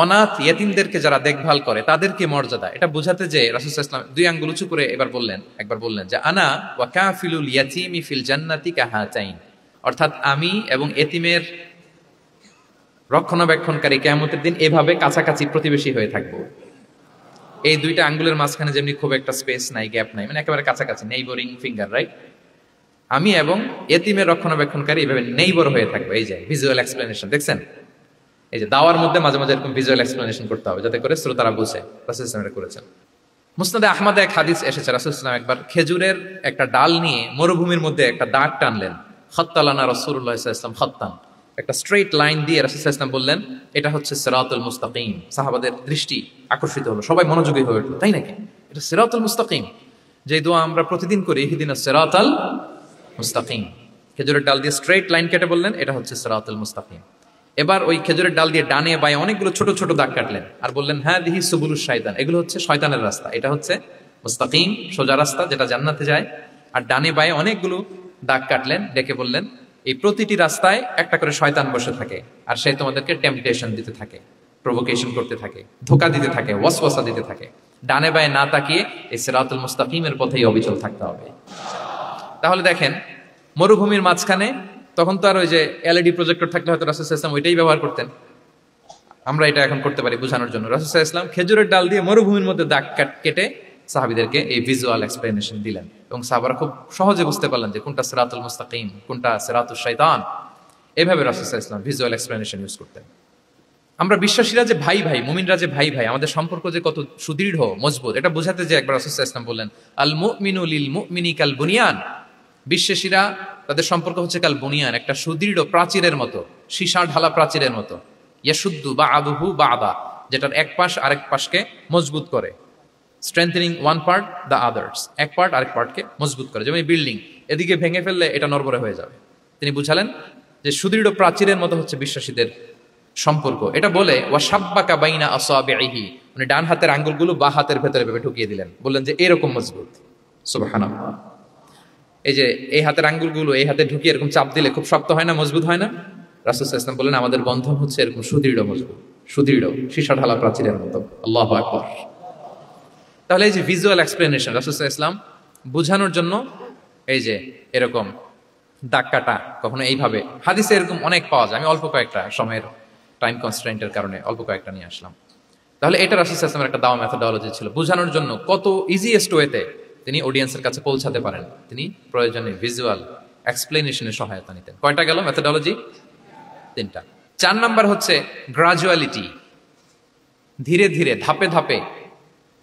অনাথ ইয়েতিমদেরকে যারা দেখভাল করে তাদেরকে মর্যাদা, এটা বোঝাতে যে রাসূল সাল্লাল্লাহু আলাইহি ওয়াসাল্লাম দুই আঙ্গুল উঁচু করে একবার বললেন যে আনা ওয়া কাফিলুল ইয়াতীমি ফিল জান্নাতি কাহাতাইন, অর্থাৎ আমি এবং এতিমের রক্ষণাবেক্ষণকারী কিয়ামতের দিন এভাবে কাছাকাছি প্রতিবেশী হয়ে থাকবো। এই দুইটা আঙ্গুলের মাঝখানে যেমনি খুব একটা স্পেস নাই, গ্যাপ নাই, মানে একেবারে কাছাকাছি, নেইবরিং ফিঙ্গার, রাইট? আমি এবং এতিমের রক্ষণাবেক্ষণকারী এইভাবে নেইবর হয়ে থাকবো। এই যে ভিজুয়াল এক্সপ্লেনেশন দেখছেন, এই যে দাওয়ার মধ্যে মাঝে মাঝে এরকম ভিজুয়াল এক্সপ্লেনেশন করতে হবে যাতে করে শ্রোতারা বুঝে। রাসূল সাল্লাল্লাহু আলাইহি ওয়াসাল্লাম করেছেন। মুসনাদে আহমদে এক হাদিস এসেছে, রাসূল সাল্লাল্লাহু আলাইহি ওয়াসাল্লাম একবার খেজুরের একটা ডাল নিয়ে মরুভূমির মধ্যে একটা দাগ টানলেন। খাত্তালানা রাসূলুল্লাহ সাল্লাল্লাহু আলাইহি ওয়াসাল্লাম খাত্তান, একটা স্ট্রেট লাইন দিয়ে রাসূল সাল্লাল্লাহু আলাইহি ওয়াসাল্লাম বললেন, এটা হচ্ছে সিরাতুল মুস্তাকিম। সাহাবাদের দৃষ্টি আকর্ষিত হলো, সবাই মনোযোগী হয়ে উঠলো, তাই নাকি? এটা সিরাতুল মুস্তাকিম, যে দোয়া আমরা প্রতিদিন করি, ইহদিনাস সিরাতাল মুস্তাকিম। খেজুরের ডাল দিয়ে স্ট্রেট লাইন কেটে বললেন এটা হচ্ছে সিরাতুল মুস্তাকিম। এবার ওই খেজুরের ডাল দিয়ে ডানে বায়ে অনেকগুলো ছোট ছোট দাগ কাটলেন আর বললেন, হ্যাঁ দিহি সুবুলুশ শাইতান, এগুলো হচ্ছে শয়তানের রাস্তা, এটা হচ্ছে মুস্তাকিম সোজা রাস্তা যেটা জান্নাতে যায়। আর ডানে বায়ে অনেকগুলো দাগ কাটলেন, ডেকে বললেন, এই প্রতিটি রাস্তায় একটা করে শয়তান বসে থাকে আর সে তোমাদেরকে টেম্পটেশন দিতে থাকে, প্রভোকেশন করতে থাকে, ধোকা দিতে থাকে, ওয়াসওয়াসা দিতে থাকে। ডানে বায়ে না তাকিয়ে এই সিরাতুল মুস্তাকিমের পথেই অবিচল থাকতে হবে। তাহলে দেখেন, মরুভূমির মাঝখানে তখন তো আর ওই যে এলইডি প্রজেক্টর থাকলে হয়তো রাসূল সাল্লাল্লাহু আলাইহি ওয়াসাল্লাম ওইটাই ব্যবহার করতেন, আমরা এটা এখন করতে পারি বোঝানোর জন্য। রাসূল সাল্লাল্লাহু আলাইহি ওয়াসাল্লাম খেজুরের ডাল দিয়ে মরুভূমির মধ্যে দাগ কেটে সাহাবীদেরকে এই ভিজুয়াল এক্সপ্লেনেশন দিলেন এবং সাহাবারা খুব সহজে বুঝতে পারলেন যে কোনটা সিরাতুল মুস্তাকিম, কোনটা সিরাতুশ শাইতান। এইভাবে রাসূল সাল্লাল্লাহু আলাইহি ওয়াসাল্লাম ভিজুয়াল এক্সপ্লেনেশন ইউজ করতেন। আমরা বিশ্বাসীরা যে ভাই ভাই, মুমিনরা যে ভাই ভাই, আমাদের সম্পর্ক যে কত সুদৃঢ় মজবুত, এটা বোঝাতে যে একবার রাসূল সাল্লাল্লাহু আলাইহি ওয়াসাল্লাম বললেন, আল মুমিনু লিল মুমিনি কাল বুনিয়ান, বিশ্বাসীরা তাদের সম্পর্ক হচ্ছে কাল বুনিয়ান, একটা সুদৃঢ় প্রাচীরের মতো, সীসা ঢালা প্রাচীরের মতো। ইয়াশুদ্দু বা'দুহু বা'দা, যেটার এক পাশ আরেক পাশকে মজবুত করে, strengthening one part the others, এক পার্ট আরেক পার্টকে মজবুত করে। যেমন বিল্ডিং এদিকে ভেঙে ফেললে এটা নড়বড়ে হয়ে যাবে। তিনি বুঝালেন যে সুদৃঢ় প্রাচীরের মতো হচ্ছে বিশ্বাসীদের সম্পর্ক। এটা বলে ওয়াসাব্বাকা বাইনা আসাবিহি, মানে ডান হাতের আঙ্গুলগুলো বাঁ হাতের ভেতরে ভেবে ঢুকিয়ে দিলেন, বললেন যে এরকম মজবুত। সুবহানাল্লাহ। এই যে এই হাতের আঙ্গুলগুলো এই হাতে ঢুকিয়ে এরকম চাপ দিলে খুব শক্ত হয় না, মজবুত হয় না? রাসূল সাল্লাল্লাহু আলাইহি ওয়াসাল্লাম বললেন আমাদের বন্ধন হচ্ছে এরকম সুদৃঢ় মজবুত, সুদৃঢ় সীসা ঢালা প্রাচীরের মতো। আল্লাহু আকবার। তাহলে এই যে ভিজুয়াল এক্সপ্লেনেশন রাসূল সাল্লাল্লাহু আলাইহি ওয়াসাল্লাম বোঝানোর জন্য এই যে এরকম দাগ কাটা, কখনো এইভাবে হাদিসে এরকম অনেক পাওয়া যায়। আমি অল্প কয়েকটা, সময়ের টাইম কনস্ট্রেন্টের কারণে অল্প কয়েকটা নিয়ে আসলাম। তাহলে এটা রাসূল সাল্লাল্লাহু আলাইহি ওয়াসাল্লামের একটা দাওয়া মেথোডোলজি ছিল, বোঝানোর জন্য কত ইজিয়েস্ট ওয়েতে তিনি অডিয়েন্সের কাছে পৌঁছাতে পারেন। তিনি প্রয়োজনে ভিজুয়াল এক্সপ্লেনেশনের সহায়তা নিতেন। কয়টা গেল মেথোডোলজি? 3টা। 4 নাম্বার হচ্ছে গ্রাজুয়ালিটি, ধীরে ধীরে ধাপে ধাপে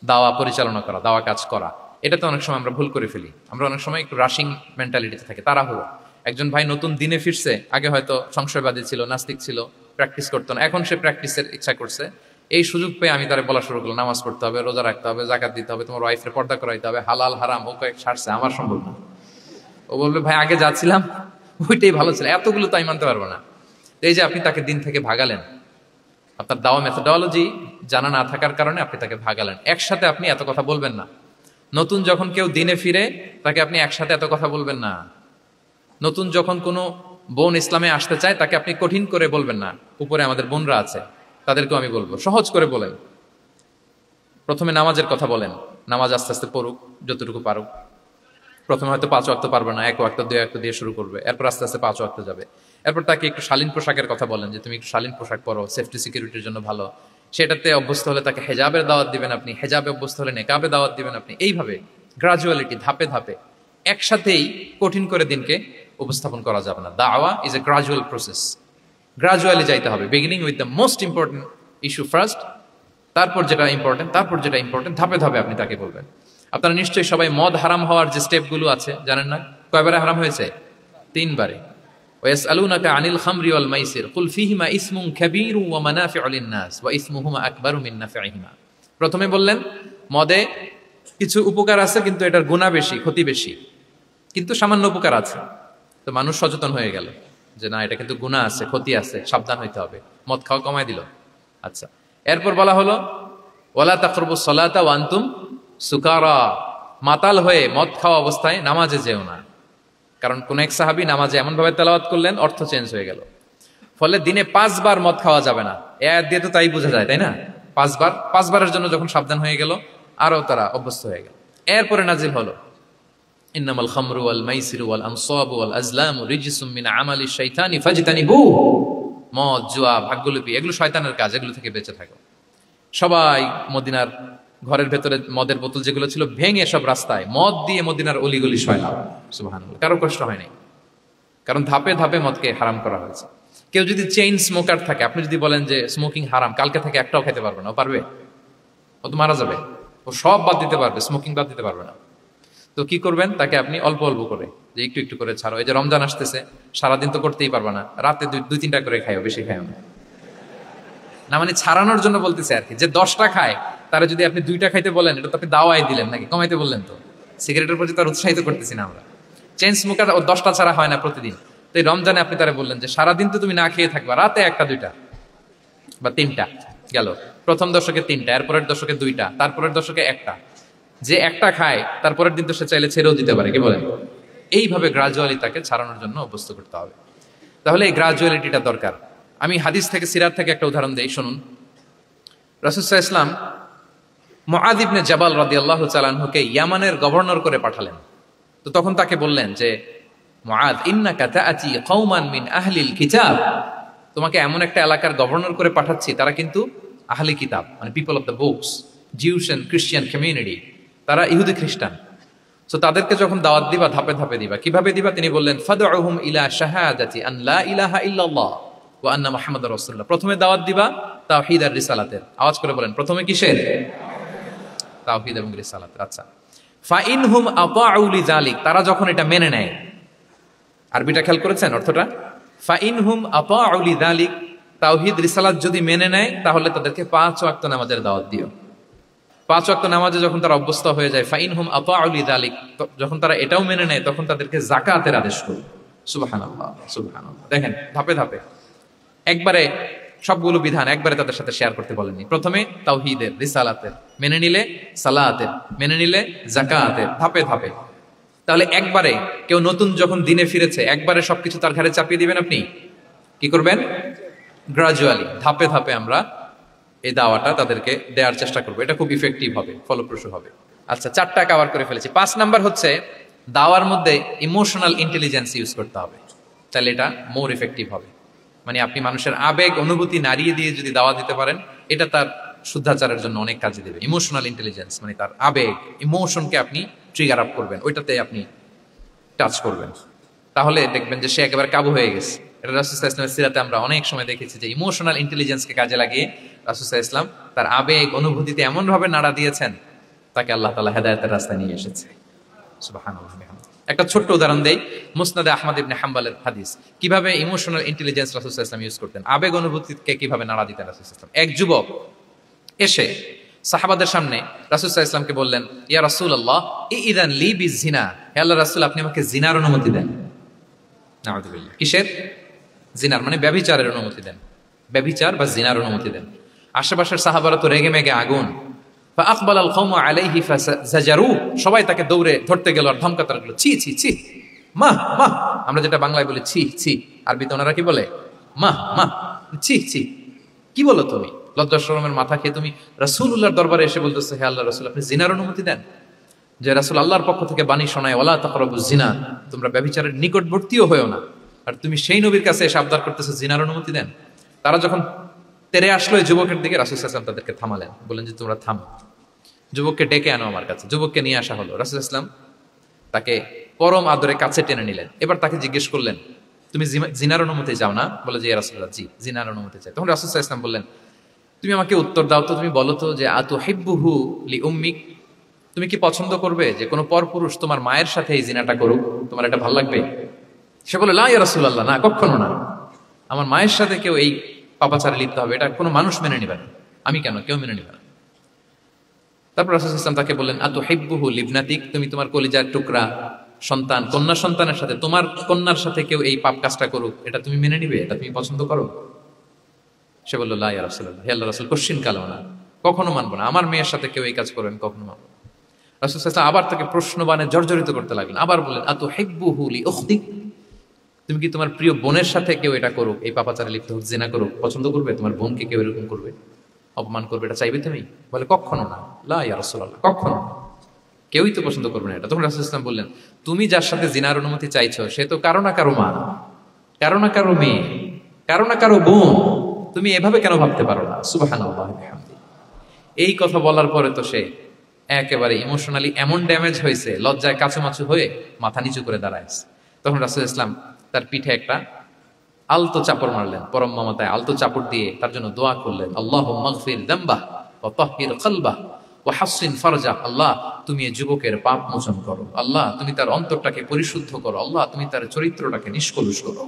দাওয়া পরিচালনা করা, দাওয়া কাজ করা। এটা তো অনেক সময় আমরা ভুল করে ফেলি। আমরা অনেক সময় একটু রাশিং মেন্টালিটিতে থাকি, তাড়াহুড়ো। একজন ভাই নতুন দিনে ফিরছে, আগে হয়তো সংশয়বাদী ছিল, নাস্তিক ছিল, প্র্যাকটিস করতো না, এখন সে প্র্যাকটিসের ইচ্ছা করছে। এই সুযোগ পেয়ে আমি তারে বলা শুরু করলাম, নামাজ পড়তে হবে, রোজা রাখতে হবে, জাকাত দিতে হবে, তোমার ওয়াইফের পর্দা করাইতে হবে, হালাল হারাম ও কয়েক ছাড়ছে, আমার সম্ভব না। ও বলবে ভাই আগে যাচ্ছিলাম ওইটাই ভালো ছিল, এতগুলো তো আমি মানতে পারবো না। এই যে আপনি তাকে দিন থেকে ভাগালেন, আপনার দাওয়া মেথোডোলজি জানা না থাকার কারণে আপনি তাকে ভাগালেন। একসাথে আপনি এত কথা বলবেন না। নতুন যখন কেউ দিনে ফিরে তাকে আপনি একসাথে এত কথা বলবেন না। নতুন যখন কোনো বোন ইসলামে আসতে চায় তাকে আপনি কঠিন করে বলবেন না। উপরে আমাদের বোনরা আছে, তাদেরকেও আমি বলবো সহজ করে বলেন। প্রথমে নামাজের কথা বলেন, নামাজ আস্তে আস্তে পড়ুক যতটুকু পারুক। প্রথমে হয়তো 5 ওয়াক্ত পারবে না, 1 ওয়াক্ত 2 ওয়াক্ত দিয়ে শুরু করবে, এরপর আস্তে আস্তে 5 ওয়াক্ত যাবে। এরপর তাকে একটু শালীন পোশাকের কথা বলেন, যে তুমি একটু শালীন পোশাক পরো, সেফটি সিকিউরিটির জন্য ভালো। সেটাতে অভ্যস্ত হলে তাকে হেজাবের দাওয়াত দিবেন আপনি, হেজাবে অভ্যস্ত হলে নেকাবে দাওয়াত দিবেন আপনি। এইভাবে গ্রাজুয়ালিটি, ধাপে ধাপে, একসাথেই কঠিন করে দিনকে উপস্থাপন করা যাবে না। দাওয়া is a gradual process, gradually যাইতে হবে। Beginning with the most important issue first, তারপর যেটা ইম্পর্টেন্ট, তারপর যেটা ইম্পর্টেন্ট, ধাপে ধাপে আপনি তাকে বলবেন। আপনারা নিশ্চয়ই সবাই মদ হারাম হওয়ার যে স্টেপগুলো আছে জানেন না? কয়বারে হারাম হয়েছে? 3 বারে। ওয়াসআলুনাকা আনিল খামরি ওয়াল মাইসির কুল ফীহিমা ইসমুন কাবীরু ওয়া মানাফিউ লিন-নাস ওয়া ইসমুহুমা আকবারু মিন নাফিহিমা। প্রথমে বললেন মদে কিছু উপকার আছে কিন্তু এটার গুনাহ বেশি, ক্ষতি বেশি, কিন্তু সামান্য উপকার আছে। তো মানুষ সচেতন হয়ে গেল যে না, এটা কিন্তু গুনাহ আছে, ক্ষতি আছে, সাবধান হইতে হবে। মদ খাওয়া কমায় দিল। আচ্ছা, এরপর বলা হলো ওয়ালা তাকরাবুস সালাতা ওয়া আনতুম সুকারা, মাতাল হয়ে মদ খাওয়া অবস্থায় নামাজে যেও না। কারণ কোন এক সাহাবী নামাজে এমন ভাবে তেলাওয়াত করলেন, অর্থ চেঞ্জ হয়ে গেল। ফলে দিনে 5 বার মদ খাওয়া যাবে না। এই আয়াত দিয়ে তো তাই বোঝা যায়, তাই না? 5 বারের জন্য যখন সাবধান হয়ে গেল, আরো তারা অভ্যস্ত হয়ে গেল। এরপরে নাজিল হলো ইন্নামাল খামরু ওয়াল মাইসিরু ওয়াল আনসাবু ওয়াল আজলামু রিজসুম মিন আমালিশ শাইতানি ফাজতানিবু। মদ, জুয়া, ভাগ্যলিপি, এগুলো শয়তানের কাজ, এগুলো থেকে বেঁচে থাকো। সবাই মদিনার ঘরের ভেতরে মদের বোতল যেগুলো ছিল ভেঙে সব রাস্তায় মদ দিয়ে মদিনার অলিগলি শয়লাম। সুবহানাল্লাহ, কারো কষ্ট হয়নি, কারণ ধাপে ধাপে মদকে হারাম করা হয়েছে। কেউ যদি চেইন স্মোকার থাকে, আপনি যদি বলেন যে স্মোকিং হারাম, কালকে থেকে একটাও খেতে পারবে না, ও পারবে? ও তো মারা যাবে। ও সব বাদ দিতে পারবে, স্মোকিং বাদ দিতে পারবে না। তো কি করবেন? তাকে আপনি অল্প অল্প করে, যে একটু একটু করে ছাড়ো। এই যে রমজান আসতেছে, সারাদিন তো করতেই পারবে না, রাতে দুই তিনটা করে খাইও, বেশি খাইও না। না মানে ছাড়ানোর জন্য বলতেছে আর কি, যে 10টা খায় তারা যদি আপনি 2টা খাইতে বলেন, এটা তো আপনি দাওয়াই দিলেন নাকি, কমাইতে বললেন। তো সিগারেটের প্রতি তার উৎসাহিত করতেছি না আমরা। চেইন স্মোকার ও 10টা ছাড়া হয় না প্রতিদিন। তো এই রমজানে আপনি তারা বললেন যে সারাদিন তো তুমি না খেয়ে থাকবা, রাতে 1টা 2টা বা 3টা গেল। প্রথম দশকে 3টা, এরপরের দশকে 2টা, তারপরের দশকে 1টা। যে 1টা খায় তারপরের দিন তো সে চাইলে ছেড়েও দিতে পারে, কি বলেন? এইভাবে গ্রাজুয়ালি তাকে ছাড়ানোর জন্য অভ্যস্ত করতে হবে। তাহলে এই গ্রাজুয়ালিটিটা দরকার। আমি হাদিস থেকে, সিরাত থেকে একটা উদাহরণ দেই, শুনুন। রাসূল সাল্লাল্লাহু আলাইহি ওয়াসাল্লাম মুআয ইবনে জাবাল রাদিয়াল্লাহু তাআলা আনহুকে ইয়ামানের গভর্নর করে পাঠালেন। তো তখন তাকে বললেন যে মুআয, ইন্নাকা তাআতি কওমান মিন আহলিল কিতাব, তোমাকে এমন একটা এলাকার গভর্নর করে পাঠাচ্ছি, তারা কিন্তু আহলি কিতাব, মানে people of the books, Jews and Christian community, তারা ইহুদি খ্রিস্টান। সো তাদেরকে যখন দাওয়াত দিবা, ধাপে ধাপে দিবা। কিভাবে দিবা? তিনি বললেন, ফাদউহুম ইলা শাহাদাতি আন লা ইলাহা ইল্লাল্লাহ ওয়া আন্না মুহাম্মাদুর রাসূলুল্লাহ। প্রথমে দাওয়াত দিবা তাওহীদ আর রিসালাতের। আওয়াজ করে বলেন, প্রথমে কিসের? তাওহীদ এবং রিসালাতের। আচ্ছা, ফাইনহুম আতাউ লিযালিক, তারা যখন এটা মেনে নেয়। আরবিটা খেয়াল করেছেন অর্থটা? ফাইনহুম আতাউ লিযালিক, তাওহীদ রিসালাত যদি মেনে নেয়, তাহলে তাদেরকে 5 ওয়াক্ত নামাজের দাওয়াত দিও। 5 ওয়াক্ত নামাজে যখন তারা অভ্যস্ত হয়ে যায়, ফাইনহুম আতাউ লিযালিক, যখন তারা এটাও মেনে নেয়, তখন তাদেরকে যাকাতের আদেশ করো। সুবহানাল্লাহ, সুবহানাল্লাহ। দেখেন ধাপে ধাপে, একবারে সবগুলো বিধান একবারে তাদের সাথে শেয়ার করতে বলেননি। প্রথমে তাওহীদের, রিসালাতের, মেনে নিলে সালাতের, মেনে নিলে যাকাতের, ধাপে ধাপে। তাহলে একবারে কেউ নতুন যখন দিনে ফিরেছে, একবারে সবকিছু তার ঘাড়ে চাপিয়ে দিবেন আপনি? কি করবেন? গ্রাজুয়ালি, ধাপে ধাপে আমরা এই দাওয়াটা তাদেরকে দেওয়ার চেষ্টা করবো। এটা খুব ইফেক্টিভ হবে, ফলপ্রসূ হবে। আচ্ছা, 4টা কভার করে ফেলেছি। 5 নাম্বার হচ্ছে দাওয়ার মধ্যে ইমোশনাল ইন্টেলিজেন্স ইউজ করতে হবে, তাহলে এটা মোর ইফেক্টিভ হবে। মানে আপনি মানুষের আবেগ অনুভূতি নাড়িয়ে দিয়ে যদি দাওয়া দিতে পারেন, এটা তার শুদ্ধাচারের জন্য অনেক কাজে দেবে। ইমোশনাল ইন্টেলিজেন্স মানে তার আবেগ, ইমোশনকে আপনি ট্রিগার আপ করবেন, ওইটাতে আপনি টাচ করবেন, তাহলে দেখবেন যে সে একেবারে কাবু হয়ে গেছে। এটা রাসূল সাল্লাল্লাহু আলাইহি ওয়াসাল্লামের সিরাতে আমরা অনেক সময় দেখেছি যে ইমোশনাল ইন্টেলিজেন্সকে কাজে লাগিয়ে রাসূল সাল্লাল্লাহু আলাইহি ওয়াসাল্লাম তার আবেগ অনুভূতিতে এমন ভাবে নাড়া দিয়েছেন, তাকে আল্লাহ তাআলা হেদায়েতের রাস্তায় নিয়ে এসেছে। সুবহানাল্লাহ। একটা ছোট্ট উদাহরণ দেই, মুসনাদে আহমদ ইবনে হাম্বলের হাদিস, কিভাবে ইমোশনাল ইন্টেলিজেন্স রাসূল সাল্লাল্লাহু আলাইহি ওয়াসাল্লাম ইউজ করতেন, আবেগ অনুভূতিকে কিভাবে নাড়া দিতেন রাসূল সাল্লাল্লাহু আলাইহি ওয়াসাল্লাম। এক যুবক এসে সাহাবাদের সামনে রাসূল সাল্লাল্লাহু আলাইহি ওয়াসাল্লামকে বললেন, ইয়া রাসূলুল্লাহ ইযান লি বিজিনা, হে আল্লাহর রাসূল আপনি আমাকে জিনার অনুমতি দেন। নাউযুবিল্লাহ। কিসের? জিনার, মানে ব্যভিচারের অনুমতি দেন, ব্যভিচার বা জিনার অনুমতি দেন। আশেপাশের সাহাবারা তো রেগে মেগে আগুন। ফাআকবাল আল কওমু আলাইহি ফাজাজারু, সবাই তাকে দৌড়ে ধরতে গেল আর ধমকাতে লাগলো, ছি ছি ছি, মাহ মাহ। আমরা যেটা বাংলায় বলি ছি ছি, আরবিতে ওনারা কি বলে? মাহ মাহ, ছি ছি। কি বলো তুমি? লজ্জা শরমের মাথা খেয়ে তুমি রাসূলুল্লাহর দরবারে এসে বলতেছো, হে আল্লাহর রাসূল আপনি জিনার অনুমতি দেন। যে রাসূল আল্লাহর পক্ষ থেকে বাণী শোনায়, ওয়ালা তাকরাবুজ জিনা, তোমরা ব্যভিচারের নিকটবর্তীও হয়ো না, আর তুমি সেই নবীর কাছে এসে আবদার করতেছো জিনার অনুমতি দেন। তারা যখন তেরে আসলো এই যুবকের দিকে, রাসূল সাল্লাল্লাহু আলাইহি ওয়াসাল্লাম তাদেরকে থামালেন, বললেন যে তোমরা থামো, যুবককে ডেকে আনো আমার কাছে। যুবককে নিয়ে আসা হলো। রাসূল সাল্লাল্লাহু আলাইহি ওয়াসাল্লাম তাকে পরম আদরে কাছে টেনে নিলেন। এবার তাকে জিজ্ঞেস করলেন, তুমি জিনার অনুমতি চাও না? বলে যে ইয়া রাসূলুল্লাহ, জি জিনার অনুমতি চাই। তখন রাসূল সাল্লাল্লাহু আলাইহি ওয়াসাল্লাম বললেন, তুমি আমাকে উত্তর দাও তো, তুমি বলো তো যে আতুহিব্বুহু লিউম্মিক, তুমি কি পছন্দ করবে যে কোনো পরপুরুষ তোমার মায়ের সাথে এই জিনাটা করুক? তোমার এটা ভালো লাগবে? সে বলে, লা ইয়া রাসূলুল্লাহ, না কখনো না, আমার মায়ের সাথে কেউ এই পাপাচারে লিপ্ত হবে, এটা কোনো মানুষ মেনে নিবে না। আমি কেন? কেউ মেনে নিবে না। তারপর রাসূল সাল্লাল্লাহু আলাইহি ওয়াসাল্লাম তাকে বললেন, আতুহিব্বুহু লিবনাতিক, তুমি তোমার কলিজার টুকরা সন্তান, কন্যা সন্তানের সাথে, তোমার কন্যার সাথে কেউ এই পাপ কাজটা করুক, এটা তুমি মেনে নিবে? এটা তুমি পছন্দ করো? সে বলল, লা ইয়া রাসূলুল্লাহ, হে আল্লাহর রাসূল কোশ্চিন কালেও না, কখনো মানবো না, আমার মেয়ের সাথে কেউ এই কাজ করবেন কখনো মানবো না। রাসূল সাল্লাল্লাহু আলাইহি ওয়াসাল্লাম আবার তাকে প্রশ্নবাণে জর্জরিত করতে লাগলেন। আবার বললেন, আতুহিব্বুহু লিউখতিক, তুমি কি তোমার প্রিয় বোনের সাথে কেউ এটা করুক, এই পাপাচারে লিপ্ত হোক, জিনা করুক, পছন্দ করবে? তোমার বোনকে কেউ এরকম করবে, অপমান করবে, এটা চাইবে তুমি? বলে, কখনো না, লা ইয়া রাসূলুল্লাহ, কখনো না, কেউই তো পছন্দ করবে না এটা। তখন রাসূল সাল্লাল্লাহু আলাইহি ওয়াসাল্লাম বললেন, তুমি যার সাথে জিনার অনুমতি চাইছো, সে তো কারো না কারো মা, কারো না কারো মেয়ে, কারো না কারো বোন, তুমি এভাবে কেন ভাবতে পারো না? সুবহানাল্লাহ ওয়া বিহামদিহি। এই কথা বলার পরে তো সে একেবারে ইমোশনালি এমন ড্যামেজ হয়েছে, লজ্জায় কাচুমাচু হয়ে মাথা নিচু করে দাঁড়াইছে। তখন রাসূল ইসলাম তার পিঠে একটা আলতো চাপড় মারলেন, পরম মমতায় আলতো চাপড় দিয়ে তার জন্য দোয়া করলেন, আল্লাহুম্মা গফির যামবাহ ওয়া তাহহির কলবাহ ওয়া হাসসিন ফারজাহ। আল্লাহ তুমি এই যুবকের পাপ মোচন করো, আল্লাহ তুমি তার অন্তরটাকে পরিশুদ্ধ করো, আল্লাহ তুমি তার চরিত্রটাকে নিষ্কলুষ করো।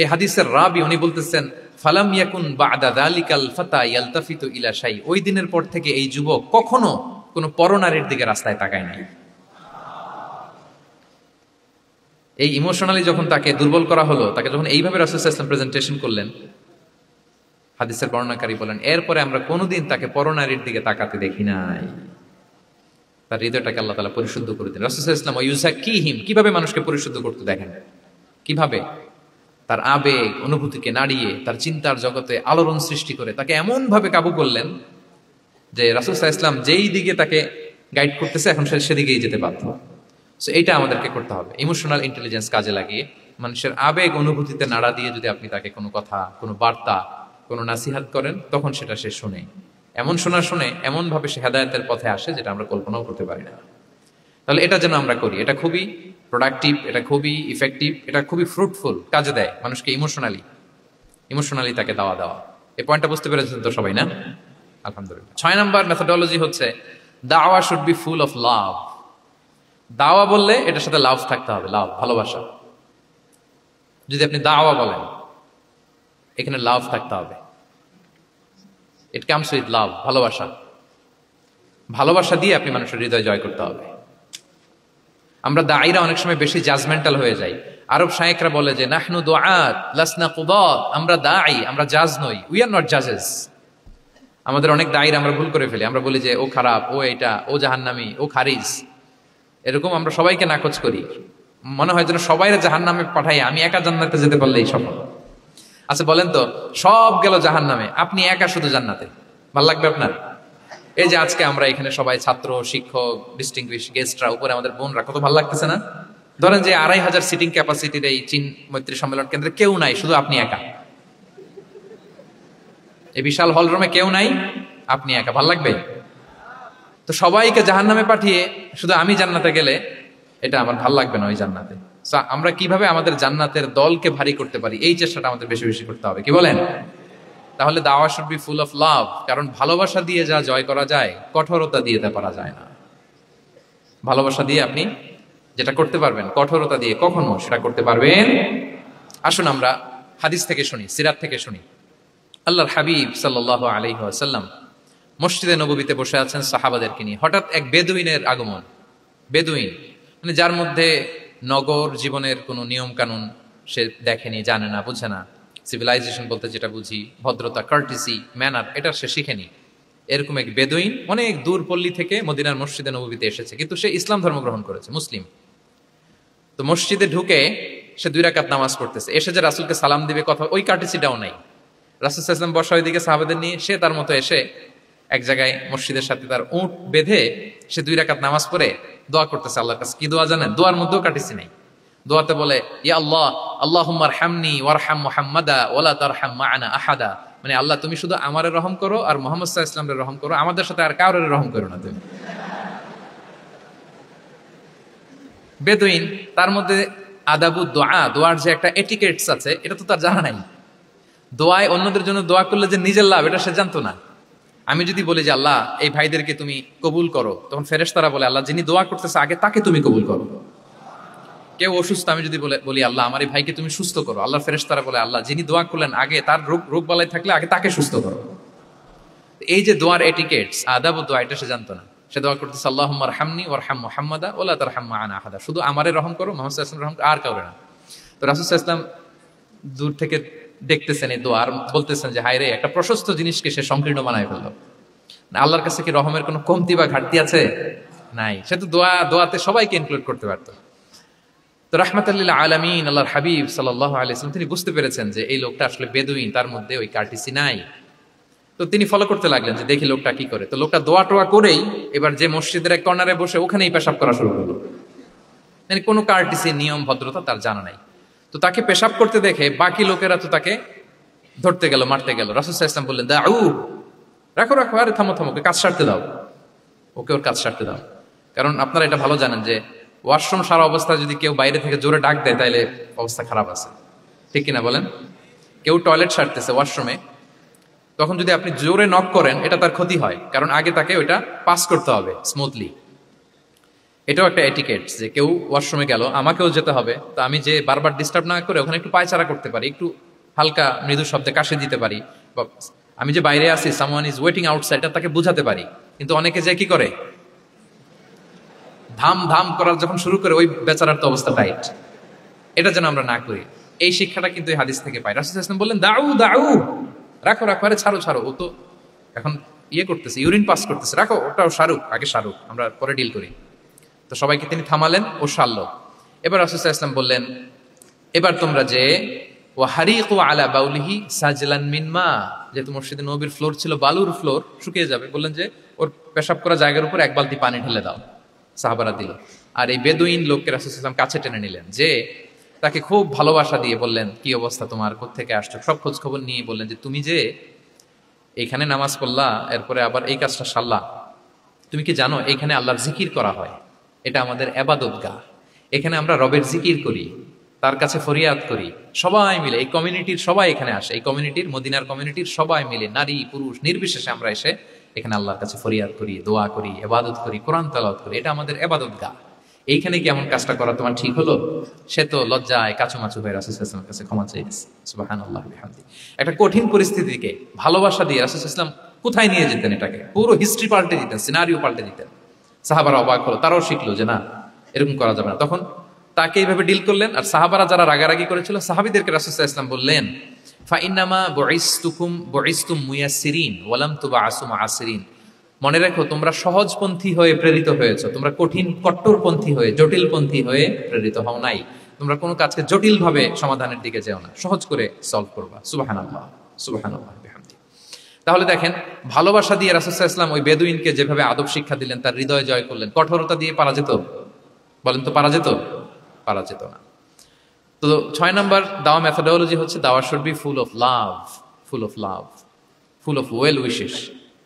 এই হাদিসের রাবি উনি বলতেছেন, ফালাম ইয়াকুন বা'দা যালিকাল ফাতা ইয়ালতাফিতু ইলা শাই। ওই দিনের পর থেকে এই যুবক কখনো কোনো পরনারীর দিকে রাস্তায় তাকায় নাই। এই ইমোশনালি যখন তাকে দুর্বল করা হলো, তাকে যখন এইভাবে রাসূল সাল্লাল্লাহু আলাইহি ওয়াসাল্লাম প্রেজেন্টেশন করলেন, হাদিসের বর্ণনাকারী বলেন এরপরে আমরা কোনোদিন তাকে পরনারীর দিকে তাকাতে দেখি নাই। তার হৃদয়টাকে আল্লাহ তাআলা পরিশুদ্ধ করে দিলেন। রাসূল সাল্লাল্লাহু আলাইহি ওয়াসাল্লাম ইউযাক্কিহিম, কিভাবে মানুষকে পরিশুদ্ধ করতে দেখেন, কিভাবে তার আবেগ অনুভূতিকে নাড়িয়ে তার চিন্তার জগতে আলোড়ন সৃষ্টি করে তাকে এমন ভাবে কাবু করলেন যে রাসূল সাল্লাল্লাহু আলাইহি ওয়াসাল্লাম যেই দিকে তাকে গাইড করতেছে এখন সে সেদিকেই যেতে বাধ্য। সো এইটা আমাদেরকে করতে হবে, ইমোশনাল ইন্টেলিজেন্স কাজে লাগিয়ে মানুষের আবেগ অনুভূতিতে নাড়া দিয়ে যদি আপনি তাকে কোনো কথা, কোনো বার্তা, কোনো নাসিহাত করেন, তখন সেটা সে শুনে, এমন শুনে এমন ভাবে সে হেদায়েতের পথে আসে যেটা আমরা কল্পনাও করতে পারি না। তাহলে এটা যেন আমরা করি, এটা খুবই প্রোডাক্টিভ, এটা খুবই ইফেক্টিভ, এটা খুবই ফ্রুটফুল, কাজে দেয় মানুষকে ইমোশনালি তাকে দেওয়া। এই পয়েন্টটা বুঝতে পেরেছেন তো সবাই, না? আলহামদুলিল্লাহ। 6 নাম্বার মেথোডোলজি হচ্ছে দাওয়া should be full of love. দাওয়া বললে এটার সাথে লাভ থাকতে হবে, লাভ, ভালোবাসা। যদি আপনি দাওয়া বলেন এখানে লাভ থাকতে হবে। ইট কামস উইথ লাভ, ভালোবাসা দিয়ে আপনি মানুষের হৃদয় জয় করতে হবে। আমরা দায়ীরা অনেক সময় বেশি জাজমেন্টাল হয়ে যাই। আরব শায়েকরা বলে যে নাহনু দুআত লাসনা কুদাত, আমরা দায়ী, আমরা জাজ নই, উই আর নট জাজেস। আমাদের অনেক দায়ীরা আমরা ভুল করে ফেলি, আমরা বলি যে ও খারাপ, ও এটা, ও জাহান্নামী, ও খারিজ, এরকম আমরা সবাইকে নাকচ করি। মনে হয় যেন সবাইরে জাহান্নামে পাঠাই, আমি একা জান্নাতে যেতে পারলেই সফল। আচ্ছা বলেন তো, সব গেল জাহান্নামে, আপনি একা শুধু জান্নাতে, ভাল লাগবে আপনার? এই যে আজকে আমরা এখানে সবাই ছাত্র, শিক্ষক, ডিস্টিংগুইশ গেস্টরা, উপরে আমাদের বোনরা, কত ভালো লাগতেছে না? ধরেন যে 2500 সিটিং ক্যাপাসিটির এই চীন মৈত্রী সম্মেলন কেন্দ্রে কেউ নাই, শুধু আপনি একা। এই বিশাল হল রুমে কেউ নাই, আপনি একা, ভাল লাগবে? তো সবাইকে জাহান্নামে পাঠিয়ে শুধু আমি জান্নাতে গেলে এটা আমার ভাল লাগবে না ওই জান্নাতে। আমরা কিভাবে আমাদের জান্নাতের দলকে ভারী করতে পারি, এই চেষ্টাটা আমাদের বেশি বেশি করতে হবে, কি বলেন? তাহলে দাওয়া should be full of love, কারণ ভালোবাসা দিয়ে যা জয় করা যায় কঠোরতা দিয়ে তা পারা যায় না। ভালোবাসা দিয়ে আপনি যেটা করতে পারবেন, কঠোরতা দিয়ে কখনো সেটা করতে পারবেন। আসুন আমরা হাদিস থেকে শুনি, সিরাত থেকে শুনি। আল্লাহর হাবিব সাল্লাল্লাহু আলাইহি ওয়াসাল্লাম মসজিদে নববীতে বসে আছেন সাহাবাদেরকে নিয়ে। হঠাৎ এক বেদুইনের আগমন। বেদুইন মানে যার মধ্যে নগর জীবনের কোনো নিয়ম কানুন সে দেখেনি, জানে না, বুঝে না। সিভিলাইজেশন বলতে যেটা বুঝি, ভদ্রতা, কার্টিসি, ম্যানার, এটা সে শিখেনি। এরকম এক বেদুইন অনেক দূর পল্লী থেকে মদিনার মসজিদে নববীতে এসেছে, কিন্তু সে ইসলাম ধর্ম গ্রহণ করেছে, মুসলিম। তো মসজিদে ঢুকে সে 2 রাকাত নামাজ পড়তেছে। এসে যে রাসূলকে সালাম দিবে, কথা, ওই কার্টিসিটাও নাই। রাসূল সাল্লাল্লাহু আলাইহি ওয়াসাল্লাম বসা ওইদিকে সাহাবাদের নিয়ে, সে তার মতো এসে এক জায়গায় মসজিদের সাথে তার উট বেঁধে সে 2 রাকাত নামাজ পড়ে দোয়া করতেছে আল্লাহর কাছে। কি দোয়া জানেন? দোয়ার মধ্যেও কাটিছি নাই। দোয়াতে বলে, ইয়া আল্লাহ, আল্লাহুম্মা আরহামনি ওয়ারহাম মুহাম্মাদা ওয়ালা তারহাম মা'ানা আহাদা। মানে আল্লাহ তুমি শুধু আমারে রহম করো আর মুহাম্মদ সাল্লাল্লাহু আলাইহি ওয়াসাল্লামের রহম করো, আমাদের সাথে আর কাউরে রহম করো না তুমি। বেদুইন, তার মধ্যে আদাবু দোয়া, দোয়ার যে একটা এটিকেটস আছে এটা তো তার জানা নাই। দোয়ায় অন্যদের জন্য দোয়া করলে যে নিজের লাভ এটা সে জানতো না। আমি যদি বলি যে আল্লাহ এই ভাইদেরকে তুমি কবুল করো, তখন ফেরেশতারা বলে আল্লাহ যিনি দোয়া করতেছে আগে তাকে তুমি কবুল করো। কেউ অসুস্থ, আমি যদি বলি আল্লাহ আমার এই ভাইকে তুমি সুস্থ করো, আল্লাহ ফেরেশতারা বলে আল্লাহ যিনি দোয়া করলেন আগে তার রোগ বালাই থাকলে আগে তাকে সুস্থ করো। এই যে দোয়ার এটিকেটস, আদাব দোয়া, এটা সে জানতো না। সে দোয়া করতেছে আল্লাহুম্মা আরহামনি ওয়ারহাম মুহাম্মাদা ওয়ালা তারহাম মা'ানা আহাদা, শুধু আমারে রহম করো, মুহাম্মদ সাল্লাল্লাহু আলাইহি ওয়াসাল্লাম রহম, আর কাউরে না। তো রাসূল সাল্লাল্লাহু আলাইহি ওয়াসাল্লাম দূর থেকে দেখতেছেন এই দোয়া আর বলতেছেন যে হায় রে, একটা প্রশস্ত জিনিসকে সে সংকীর্ণ বানায় ফেললো। আল্লাহর কাছে কি রহমের কোনো কমতি বা ঘাটতি আছে? নাই। সে তো দোয়াতে সবাইকে ইনক্লুড করতে পারতো। তো রাহমাতাল লিল আলামিন আল্লাহর হাবিব সাল্লাল্লাহু আলাইহি ওয়াসাল্লাম তিনি বুঝতে পেরেছেন যে এই লোকটা আসলে বেদুইন, তার মধ্যে ওই কার্টিসি নাই। তো তিনি ফলো করতে লাগলেন যে দেখি লোকটা কি করে। তো লোকটা দোয়া টোয়া করেই এবার যে মসজিদের এক কর্নারে বসে ওখানেই পেশাব করা শুরু করলো। মানে কোনো কার্টিসি, নিয়ম, ভদ্রতা তার জানা নাই। তো তাকে পেশাব করতে দেখে বাকি লোকেরা তো তাকে ধরতে গেল, মারতে গেল। রাসূল সাল্লাল্লাহু আলাইহি ওয়াসাল্লাম বললেন দাউ, রাখো রাখো, আরে থামো থামো, ওকে কাজ সারতে দাও, ওকে ওর কাজ সারতে দাও। কারণ আপনারা এটা ভালো জানেন যে ওয়াশরুম সারা অবস্থায় যদি কেউ বাইরে থেকে জোরে ডাক দেয় তাহলে অবস্থা খারাপ আছে, ঠিক কিনা বলেন? কেউ টয়লেট সারতেছে ওয়াশরুমে, তখন যদি আপনি জোরে নক করেন এটা তার ক্ষতি হয়, কারণ আগে তাকে ওইটা পাস করতে হবে স্মুথলি। এটাও একটা এটিকেট যে কেউ ওয়াশরুমে গেল, আমাকেও যেতে হবে, তো আমি যে বারবার ডিস্টার্ব না করে ওখানে একটু পায়চারা করতে পারি, একটু হালকা মৃদু শব্দে কাশে দিতে পারি, বা আমি যে বাইরে আছি সামওয়ান ইজ ওয়েটিং আউটসাইড এটা তাকে বোঝাতে পারি। কিন্তু অনেকে যে কি করে, ধাম ধাম করার যখন শুরু করে ওই বেচারার তো অবস্থা টাইট। এটা যেন আমরা না করি, এই শিক্ষাটা কিন্তু এই হাদিস থেকে পাই। রাসূল সাল্লাল্লাহু আলাইহি ওয়াসাল্লাম বললেন দাউ দাউ, রাখো রাখো, আরে ছাড়ো ছাড়ো, ও তো এখন করতেছে, ইউরিন পাস করতেছে, রাখো, ওটাও সারুক, আগে সারুক, আমরা পরে ডিল করি। তো সবাইকে তিনি থামালেন, ও সারল। এবার রাসূল সাল্লাল্লাহু আলাইহি ওয়াসাল্লাম বললেন, এবার তোমরা যে ওয়া হারিকু আলা বাউলিহি সাজলান মিন মা, যেহেতু মসজিদে নববীর ফ্লোর ছিল বালুর ফ্লোর, শুকিয়ে যাবে, বললেন যে ওর পেশাব করা জায়গার উপর এক বালতি পানি ঢেলে দাও। সাহাবারা দিল। আর এই বেদুইন লোককে রাসূল সাল্লাল্লাহু আলাইহি ওয়াসাল্লাম কাছে টেনে নিলেন, যে তাকে খুব ভালোবাসা দিয়ে বললেন, কি অবস্থা তোমার, কোত্থেকে আসছো, সব খোঁজ খবর নিয়ে বললেন যে তুমি যে এখানে নামাজ পড়লা, এরপরে আবার এই কাজটা সারলা, তুমি কি জানো এখানে আল্লাহর জিকির করা হয়, এটা আমাদের ইবাদতগাহ, এখানে আমরা রবের জিকির করি, তার কাছে ফরিয়াদ করি, সবাই মিলে, এই কমিউনিটির সবাই এখানে আসে, এই কমিউনিটির, মদিনার কমিউনিটির সবাই মিলে, নারী পুরুষ নির্বিশেষে আমরা এসে এখানে আল্লাহর কাছে ফরিয়াদ করি, দোয়া করি, ইবাদত করি, কোরআন তেলাওয়াত করি, এটা আমাদের ইবাদতগাহ। এইখানে কি এমন কাজটা করা তোমার ঠিক হলো? সে তো লজ্জায় কাচুমাচু হয়ে রাসূল সাল্লাল্লাহু আলাইহি ওয়াসাল্লামের কাছে ক্ষমা চেয়েছে। সুবহানাল্লাহ বিহামদি। একটা কঠিন পরিস্থিতিকে ভালোবাসা দিয়ে রাসূল সাল্লাল্লাহু আলাইহি ওয়াসাল্লাম কোথায় নিয়ে যেতেন, এটাকে পুরো হিস্ট্রি পাল্টে দিতেন, সিনারিও পাল্টে দিতেন। সাহাবারা অবাক হলো, তারাও শিখলো যে না, এরকম করা যাবে না। তখন তাকে এইভাবে ডিল করলেন। আর সাহাবারা যারা রাগারাগি করেছিল, সাহাবীদেরকে রাসূল সাল্লাল্লাহু আলাইহি ওয়াসাল্লাম বললেন, ফা ইন্নামা বুইসতুম মুয়াসসিরিন ওয়া লাম তুবআসু মুআসসিরিন, মনে রাখো তোমরা সহজপন্থী হয়ে প্রেরিত হয়েছো, তোমরা কঠিন কট্টরপন্থী হয়ে, জটিলপন্থী হয়ে প্রেরিত হও নাই। তোমরা কোনো কাজকে জটিল ভাবে সমাধানের দিকে যেও না, সহজ করে সলভ করবা। সুবহানাল্লাহ, সুবহানাল্লাহ বিহামদি। তাহলে দেখেন, ভালোবাসা দিয়ে রাসূল সাল্লাল্লাহু আলাইহি ওয়াসাল্লাম ওই বেদুইনকে যেভাবে আদব শিক্ষা দিলেন, তার হৃদয় জয় করলেন, কঠোরতা দিয়ে পারা যেত? বলেন তো পারা যেত? পারা যেত না। তো 6 নাম্বার দাওয়া মেথোডোলজি হচ্ছে, দাওয়া should be full of love, full of love, full of well wishes.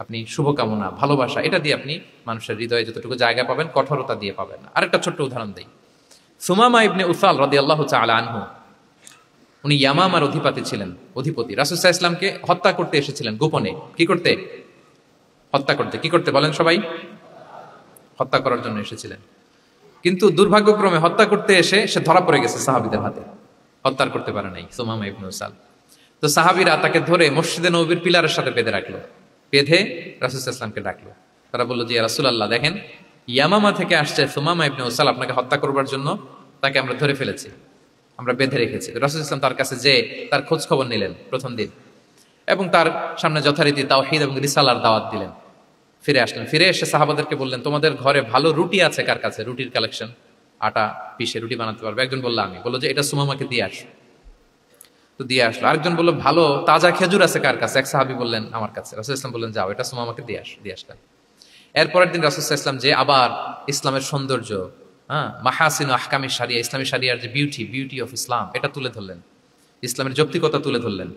আপনি শুভকামনা, ভালোবাসা, এটা দিয়ে আপনি মানুষের হৃদয়ে যতটুকু জায়গা পাবেন, কঠোরতা দিয়ে পাবেন না। আরেকটা ছোট্ট উদাহরণ দেই। সুমামা ইবনে উসাল রাদিয়াল্লাহু তাআলা আনহু, উনি ইয়ামামার অধিপতি ছিলেন, অধিপতি। রাসূল সাল্লাল্লাহু আলাইহি ওয়াসাল্লামকে হত্যা করতে এসেছিলেন গোপনে। কি করতে? হত্যা করতে। কি করতে বলেন সবাই? হত্যা করার জন্য এসেছিলেন। কিন্তু দুর্ভাগ্যক্রমে হত্যা করতে এসে সে ধরা পড়ে গেছে সাহাবীদের হাতে, হত্যা করতে পারে নাই সুমামা ইবনে উসাল। তো সাহাবীরা তাকে ধরে মসজিদে নববীর পিলারের সাথে বেঁধে রাখলো, বেঁধে রাসূল সাল্লাল্লাহু আলাইহি ওয়াসাল্লামকে ডাকলো। তারা বলল যে ইয়া রাসূলুল্লাহ, দেখেন ইয়ামামা থেকে আসছে সুমামা ইবনে উসাল আপনাকে হত্যা করবার জন্য, তাকে আমরা ধরে ফেলেছি, আমরা বেঁধে রেখেছি। রাসূল সাল্লাল্লাহু আলাইহি ওয়াসাল্লাম তার কাছে যে তার খোঁজ খবর নিলেন প্রথম দিন, এবং তার সামনে যথারীতি তাওহীদ এবং রিসালার দাওয়াত দিলেন। ফিরে আসলেন, ফিরে এসে সাহাবাদেরকে বললেন, তোমাদের ঘরে ভালো রুটি আছে কার কাছে? রুটির কালেকশন, আটা পিষে রুটি বানাতে পারবে। একজন বললো আমি, বললো যে এটা সুমামাকে দিয়ে আসো, তো দিয়ে আসলো। আরেকজন বললো ভালো তাজা খেজুর আছে কার কাছে? এক সাহাবী বললেন আমার কাছে। রাসূল ইসলাম বললেন যাও, এটা সুমামাকে দিয়ে আসলেন। এরপরের দিন রাসূল ইসলাম যে আবার ইসলামের সৌন্দর্য, মাহাসিন আহকামি শারিয়া, ইসলামী শারিয়ার যে বিউটি অফ ইসলাম, এটা তুলে ধরলেন, ইসলামের যৌক্তিকতা তুলে ধরলেন।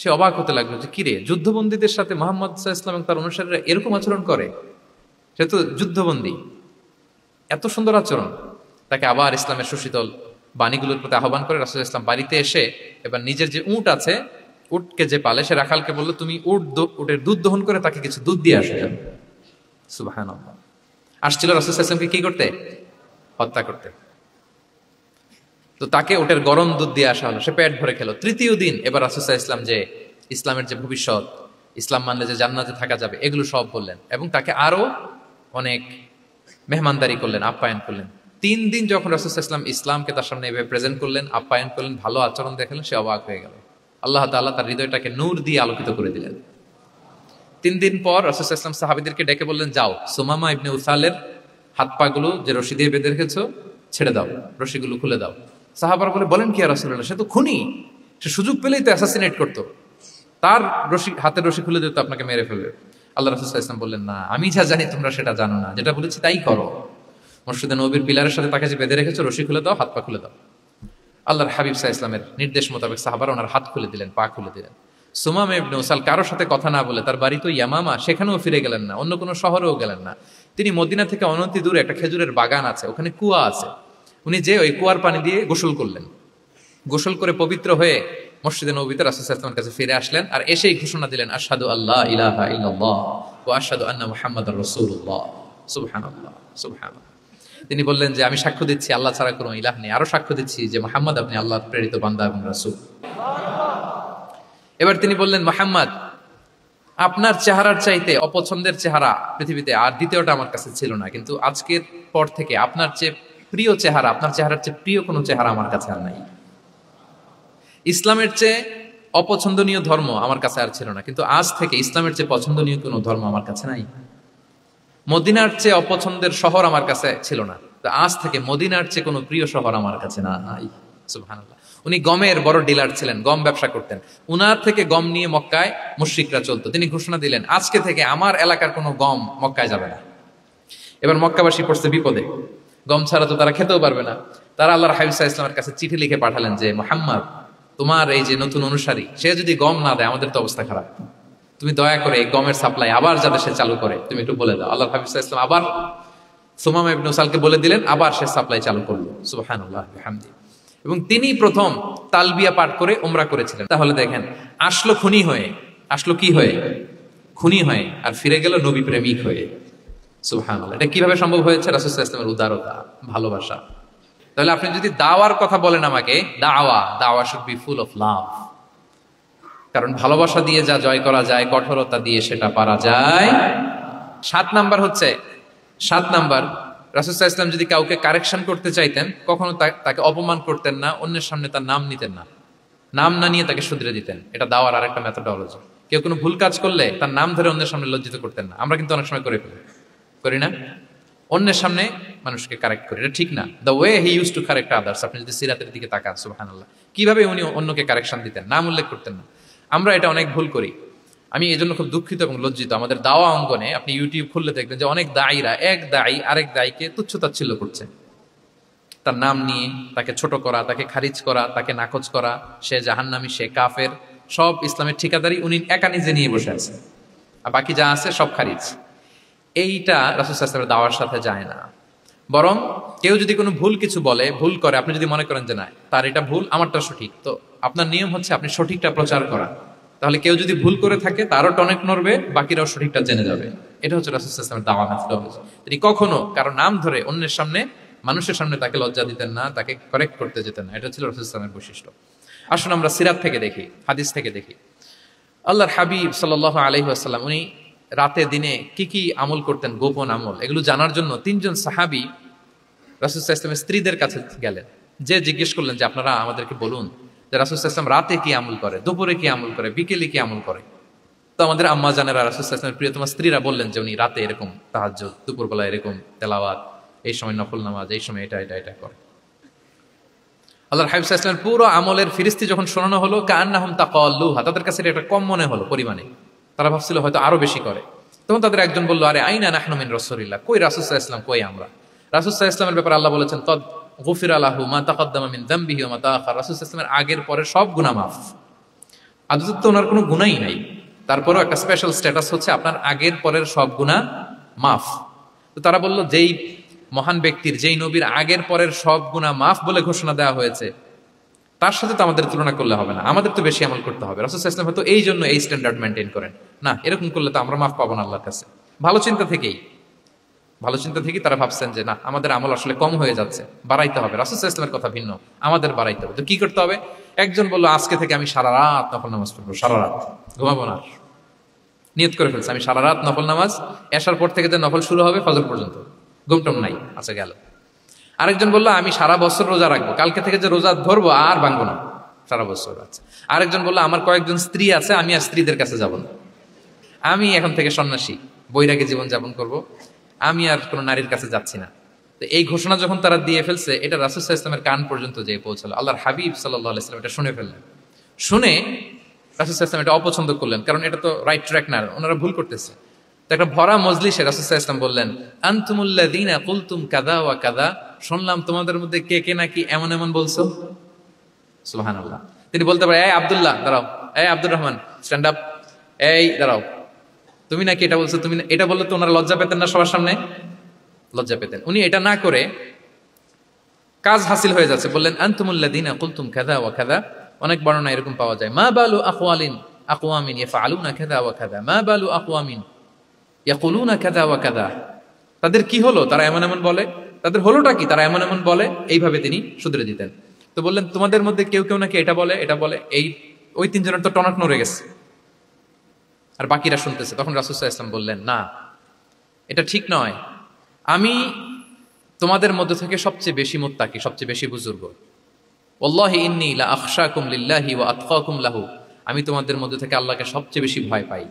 সে অবাক হতে লাগলো যে কিরে, যুদ্ধবন্দীদের সাথে মুহাম্মদ সাল্লাল্লাহু আলাইহি ওয়াসাল্লাম এবং তার অনুসারীরা এরকম আচরণ করে? সে তো যুদ্ধবন্দী, এত সুন্দর আচরণ। তাকে আবার ইসলামের সুশীতল বাণীগুলোর প্রতি আহ্বান করে রাসূল ইসলাম বাড়িতে এসে এবার নিজের যে উট আছে, উটকে যে পালে, সে রাখালকে বললো তুমি উটের দুধ দহন করে তাকে কিছু দুধ দিয়ে আসো। সুবহানাল্লাহ। আসছিল রাসূল সাল্লাল্লাহু আলাইহি ওয়াসাল্লামকে কি করতে? হত্যা করতে। তো তাকে ওটের গরম দুধ দিয়ে আসা হলো, সে পেট ভরে খেলো। তৃতীয় দিন এবার রাসূল সাল্লাল্লাহু আলাইহি ওয়াসাল্লাম যে ইসলামের যে ভবিষ্যৎ, ইসলাম মানলে যে জান্নাতে থাকা যাবে, এগুলো সব বললেন, এবং তাকে আরো অনেক মেহমানদারি করলেন, আপ্যায়ন করলেন। 3 দিন যখন রাসূল সাল্লাল্লাহু আলাইহি ওয়াসাল্লাম ইসলামকে তার সামনে এভাবে প্রেজেন্ট করলেন, আপ্যায়ন করলেন, ভালো আচরণ দেখালেন, সে অবাক হয়ে গেল। আল্লাহ তাআলা তার হৃদয়টাকে নূর দিয়ে আলোকিত করে দিলেন। 3 দিন পর রাসূল সাল্লাল্লাহু আলাইহি ওয়াসাল্লাম সাহাবীদেরকে ডেকে বললেন, যাও সুমামা ইবনে উসালের হাত পা গুলো যে রশি দিয়ে বেঁধে রেখেছো ছেড়ে দাও, রশিগুলো খুলে দাও। সাহাবারা বলেন কি ইয়া রাসূলুল্লাহ, সে তো খুনি, সে সুযোগ পেলেই তো অ্যাসাসিনেট করতো, তার হাতের রশি খুলে দিত আপনাকে মেরে ফেলবে। আল্লাহ রাসূল সাল্লাল্লাহু আলাইহি ওয়াসাল্লাম বললেন, না, আমি যা জানি তোমরা সেটা জানো না, যেটা বলেছি তাই করো। মসজিদে নববীর পিলারের সাথে তাকে যে বেঁধে রেখেছো, রশি খুলে দাও, হাত পা খুলে দাও। আল্লাহর হাবিব সাল্লাল্লাহু আলাইহি ওয়াসাল্লামের নির্দেশ মোতাবেক সাহাবারা ওনার হাত খুলে দিলেন, পা খুলে দিলেন। সুমামা ইবনে উসাল কারোর সাথে কথা না বলে তার বাড়ি তো ইয়ামামা, সেখানেও ফিরে গেলেন না, অন্য কোনো শহরেও গেলেন না। তিনি মদিনা থেকে অনতি দূরে একটা খেজুরের বাগান আছে, ওখানে কুয়া আছে, উনি যে ওই কুয়ার পানি দিয়ে গোসল করলেন। গোসল করে পবিত্র হয়ে মসজিদে নববীতে রাসূল সাল্লাল্লাহু আলাইহি ওয়াসাল্লামের কাছে ফিরে আসলেন, আর এসেই ঘোষণা দিলেন, আশহাদু আল্লা ইলাহা ইল্লাল্লাহ ওয়া আশহাদু আন্না মুহাম্মাদার রাসূলুল্লাহ। সুবহানাল্লাহ, সুবহানাল্লাহ। তিনি বললেন যে আমি সাক্ষ্য দিচ্ছি আল্লাহ ছাড়া কোনো ইলাহ নেই, আরো সাক্ষ্য দিচ্ছি যে মুহাম্মদ আপনি আল্লাহর প্রেরিত বান্দা এবং রাসূল। এবার তিনি বললেন, মুহাম্মদ, আপনার চেহারার চাইতে অপছন্দের চেহারা পৃথিবীতে আর দ্বিতীয়টা আমার কাছে ছিল না, কিন্তু আজকের পর থেকে আপনার চেয়ে প্রিয় চেহারা, আপনার চেহারার চেয়ে প্রিয় কোনো চেহারা আমার কাছে আর নাই। ইসলামের চেয়ে অপছন্দনীয় ধর্ম আমার কাছে আর ছিল না, কিন্তু আজ থেকে ইসলামের চেয়ে পছন্দনীয় কোনো ধর্ম আমার কাছে নাই। মদিনার চেয়ে অপছন্দের শহর আমার কাছে ছিল না, তো আজ থেকে মদিনার চেয়ে কোনো প্রিয় শহর আমার কাছে নাই। সুবহানাল্লাহ। উনি গমের বড় ডিলার ছিলেন, গম ব্যবসা করতেন। উনার থেকে গম নিয়ে মক্কায় মুশরিকরা চলতো। তিনি ঘোষণা দিলেন, আজকে থেকে আমার এলাকার কোনো গম মক্কায় যাবে না। এবার মক্কাবাসী পড়ছে বিপদে, গম ছাড়া তো তারা খেতেও পারবে না। তারা আল্লাহর হাবিব সাল্লাল্লাহু আলাইহি ওয়াসাল্লামের কাছে চিঠি লিখে পাঠালেন যে, মুহাম্মদ, তোমার এই যে নতুন অনুসারী, সে যদি গম না দেয় আমাদের তো অবস্থা খারাপ, তুমি দয়া করে এই গমের সাপ্লাই আবার যাতে সে চালু করে তুমি একটু বলে দাও। আল্লাহর হাবিব সাল্লাল্লাহু আলাইহি ওয়াসাল্লাম আবার সুমামা ইবনে উসালকে বলে দিলেন, আবার সে সাপ্লাই চালু করলো। সুবহানাল্লাহ বিহামদি। এবং তিনি প্রথম তালবিয়া পাঠ করে উমরা করেছিলেন। তাহলে দেখেন, আসলো খুনি হয়ে, আসলো কি হয়ে? খুনি হয়ে, আর ফিরে গেল নবী প্রেমিক হয়ে। সুবহানাল্লাহ। এটা কিভাবে সম্ভব হয়েছে? রাসূল সাল্লাল্লাহু আলাইহি ওয়াসাল্লামের উদারতা, ভালোবাসা। তাহলে আপনি যদি দাওয়ার কথা বলেন আমাকে, দাওয়া should be full of love. কারণ ভালোবাসা দিয়ে যা জয় করা যায়, কঠোরতা দিয়ে সেটা পারা যায়। 7 নাম্বার রাসূল সাল্লাল্লাহু আলাইহি ওয়াসাল্লাম যদি কাউকে কারেকশন করতে চাইতেন, কখনো তাকে অপমান করতেন না, অন্যের সামনে তার নাম নিতেন না, নাম না নিয়ে তাকে শুধরে দিতেন। এটা দাওয়ার আরেকটা মেথোডোলজি। কেউ কোনো ভুল কাজ করলে তার নাম ধরে অন্যের সামনে লজ্জিত করতেন না। আমরা কিন্তু অনেক সময় করি না, অন্যের সামনে মানুষকে কারেক্ট করি, এটা ঠিক না। The way he use to correct others, আপনি যদি সিরাতের দিকে তাকান, সুবহানাল্লাহ, কিভাবে উনি অন্যকে কারেকশন দিতেন, নাম উল্লেখ করতেন না। আমরা এটা অনেক ভুল করি। আমি এই জন্য খুব দুঃখিত এবং লজ্জিত। আমাদের দাওয়া অঙ্গনে আপনি ইউটিউব খুললে দেখবেন যে অনেক দায়ীরা, এক দায়ী আরেক দায়ীকে তুচ্ছ-তাচ্ছিল্য করছে, তার নাম নিয়ে তাকে ছোট করা, তাকে খারিজ করা, তাকে নাকচ করা, সে জাহান্নামী, সে কাফের, সব ইসলামের ঠিকাদারি উনি একা নিজে নিয়ে বসে আছে, আর বাকি যা আছে সব খারিজ। এইটা রাসূল সাল্লাল্লাহু আলাইহি ওয়াসাল্লামের দাওয়ার সাথে যায় না। বরং কেউ যদি কোনো ভুল কিছু বলে, ভুল করে, আপনি যদি মনে করেন যে না তার এটা ভুল, আমারটা সঠিক, তো আপনার নিয়ম হচ্ছে আপনি সঠিকটা প্রচার করা। তাহলে কেউ যদি ভুল করে থাকে তারও টনেক নড়বে, বাকিরাও সঠিকটা জেনে যাবে। এটা হচ্ছে রাসূল সাল্লাল্লাহু আলাইহি ওয়াসাল্লামের দাওয়া মেথোডোলজি। তিনি কখনো কারো নাম ধরে অন্যের সামনে, মানুষের সামনে তাকে লজ্জা দিতেন না, তাকে কারেক্ট করতে যেতেন না। এটা ছিল রাসূল সাল্লাল্লাহু আলাইহি ওয়াসাল্লামের বৈশিষ্ট্য। আসুন আমরা সিরাত থেকে দেখি, হাদিস থেকে দেখি। আল্লাহর হাবিব সাল্লাল্লাহু আলাইহি ওয়াসাল্লাম উনি রাতে দিনে কি কি আমল করতেন, গোপন আমল, এগুলো জানার জন্য 3 জন সাহাবী রাসূল সাল্লাল্লাহু আলাইহি ওয়াসাল্লামের স্ত্রীদের কাছে গেলেন। যে জিজ্ঞেস করলেন যে আপনারা আমাদেরকে বলুন যে রাসূল সাল্লাল্লাহু আলাইহি ওয়াসাল্লাম রাতে কি আমল করে, দুপুরে কি আমল করে, বিকেলে কি আমল করে। তো আমাদের আম্মা জানেরা, রাসূল সাল্লাল্লাহু আলাইহি ওয়াসাল্লামের প্রিয়তমা স্ত্রীরা বললেন যে উনি রাতে এরকম তাহাজ্জুদ, দুপুরবেলা এরকম তেলাওয়াত, এই সময় নফল নামাজ, এই সময় এটা করে। আল্লাহর হাবিব সাল্লাল্লাহু আলাইহি ওয়াসাল্লামের পুরো আমলের ফিরিস্তি যখন শোনানো হলো, কাআন্নাহুম তাকাল্লুহা, তাদের কাছে এটা কম মনে হলো পরিমাণে, তারা ভাবছিল হয়তো আরো বেশি করে। তখন তাদের একজন বলল, আরে আইনা নাহনু মিন রাসূলিল্লাহ, কই রাসূল সাল্লাল্লাহু আলাইহি ওয়াসাল্লাম, কই আমরা। রাসূল সাল্লাল্লাহু আলাইহি ওয়াসাল্লামের ব্যাপারে আল্লাহ বলেছেন, কদ গুফিরা লাহু মা তাকাদ্দামা মিন যামবিহি ওয়া মা তাআখার, রাসূল সাল্লাল্লাহু আলাইহি ওয়াসাল্লামের আগের পরের সব গুনাহ মাফ। আদতে তো ওনার কোনো গুনাহই নাই, তারপরেও একটা স্পেশাল স্ট্যাটাস হচ্ছে আপনার আগের পরের সব গুনাহ মাফ। তো তারা বলল, যেই মহান ব্যক্তির, যেই নবীর আগের পরের সব গুনাহ মাফ বলে ঘোষণা দেওয়া হয়েছে, তার সাথে তো আমাদের তুলনা করলে হবে না, আমাদের তো বেশি আমল করতে হবে। রাসূল সাল্লাল্লাহু আলাইহি ওয়াসাল্লাম হয়তো এই জন্য এই স্ট্যান্ডার্ড মেনটেন করেন না, এরকম করলে তো আমরা মাফ পাবো না আল্লাহর কাছে। ভালো চিন্তা থেকেই তারা ভাবছেন যে না, আমাদের আমল আসলে কম হয়ে যাচ্ছে, বাড়াইতে হবে। রাসূল সাল্লাল্লাহু আলাইহি ওয়াসাল্লামের কথা ভিন্ন, আমাদের বাড়াইতে হবে। তো কি করতে হবে? একজন বলল, আজকে থেকে আমি সারা রাত নফল নামাজ পড়বো, সারা রাত ঘুমাবো না। নিয়ত করে ফেলছে, আমি সারা রাত নফল নামাজ, এশার পর থেকে যে নফল শুরু হবে ফজর পর্যন্ত, ঘুমটম নাই, আচ্ছা গেল। আরেকজন বললো, আমি সারা বছর রোজা রাখবো, কালকে থেকে যে রোজা ধরবো আর ভাঙবো না, সারা বছর। আচ্ছা। আরেকজন বললো, আমার কয়েকজন স্ত্রী আছে, আমি আর স্ত্রীদের কাছে যাব না, আমি এখন থেকে সন্ন্যাসী, বৈরাগী জীবন যাপন করব, আমি আর কোনো নারীর কাছে যাচ্ছি না। তো এই ঘোষণা যখন তারা দিয়ে ফেলছে, এটা রাসূল সাল্লাল্লাহু আলাইহি ওয়াসাল্লামের কান পর্যন্ত যেয়ে পৌঁছালো। আল্লাহর হাবিব সাল্লাল্লাহু আলাইহি ওয়াসাল্লাম এটা শুনে ফেললেন। শুনে রাসূল সাল্লাল্লাহু আলাইহি ওয়াসাল্লাম এটা অপছন্দ করলেন, কারণ এটা তো রাইট ট্র্যাক না, ওনারা ভুল করতেছে। তো একটা ভরা মজলিসে রাসূল সাল্লাল্লাহু আলাইহি ওয়াসাল্লাম বললেন, আনতুমুল্লাযীনা কুলতুম কাযা ওয়া কাযা, শুনলাম তোমাদের মধ্যে কে কে নাকি এমন এমন বলছো। সুবহানাল্লাহ। তিনি বলতে পারে, এই আব্দুল্লাহ দাঁড়াও, এই আব্দুর রহমান স্ট্যান্ড আপ, এই দাঁড়াও, তুমি নাকি এটা বলছো, তুমি এটা বললে তো ওনারা লজ্জা পেতেন না? সবার সামনে লজ্জা পেতেন। উনি এটা না করে কাজ হাসিল হয়ে যাচ্ছে, বললেন আনতুমুল্লাযীনা কুলতুম কাযা ওয়া কাযা। অনেক বর্ণনা এরকম পাওয়া যায়, মা বালু আকওয়ামিন ইয়াফআলুনা কাযা ওয়া কাযা, মা বালু আকওয়ামিন ইয়াকুলুনা কাযা ওয়া কাযা। তাদের কি হলো, তারা এমন এমন বলে, তাদের হলোটা কি, তারা এমন এমন বলে। এইভাবে তিনি শুধরে দিতেন। তো বললেন তোমাদের মধ্যে কেউ কেউ নাকি এটা বলে এটা বলে, এই ওই তিনজনের তো টনক নড়ে গেছে, আর বাকিরা শুনতেছে। তখন রাসূল সাল্লাল্লাহু আলাইহি ওয়াসাল্লাম বললেন, না, এটা ঠিক নয়। আমি তোমাদের মধ্যে থেকে সবচেয়ে বেশি মুত্তাকি, সবচেয়ে বেশি বুজুর্গ। ওয়াল্লাহি ইন্নী লা আখশাকুম লিল্লাহি ওয়া আতকাকুম লাহু। আমি তোমাদের মধ্যে থেকে আল্লাহকে সবচেয়ে বেশি ভয় পাই।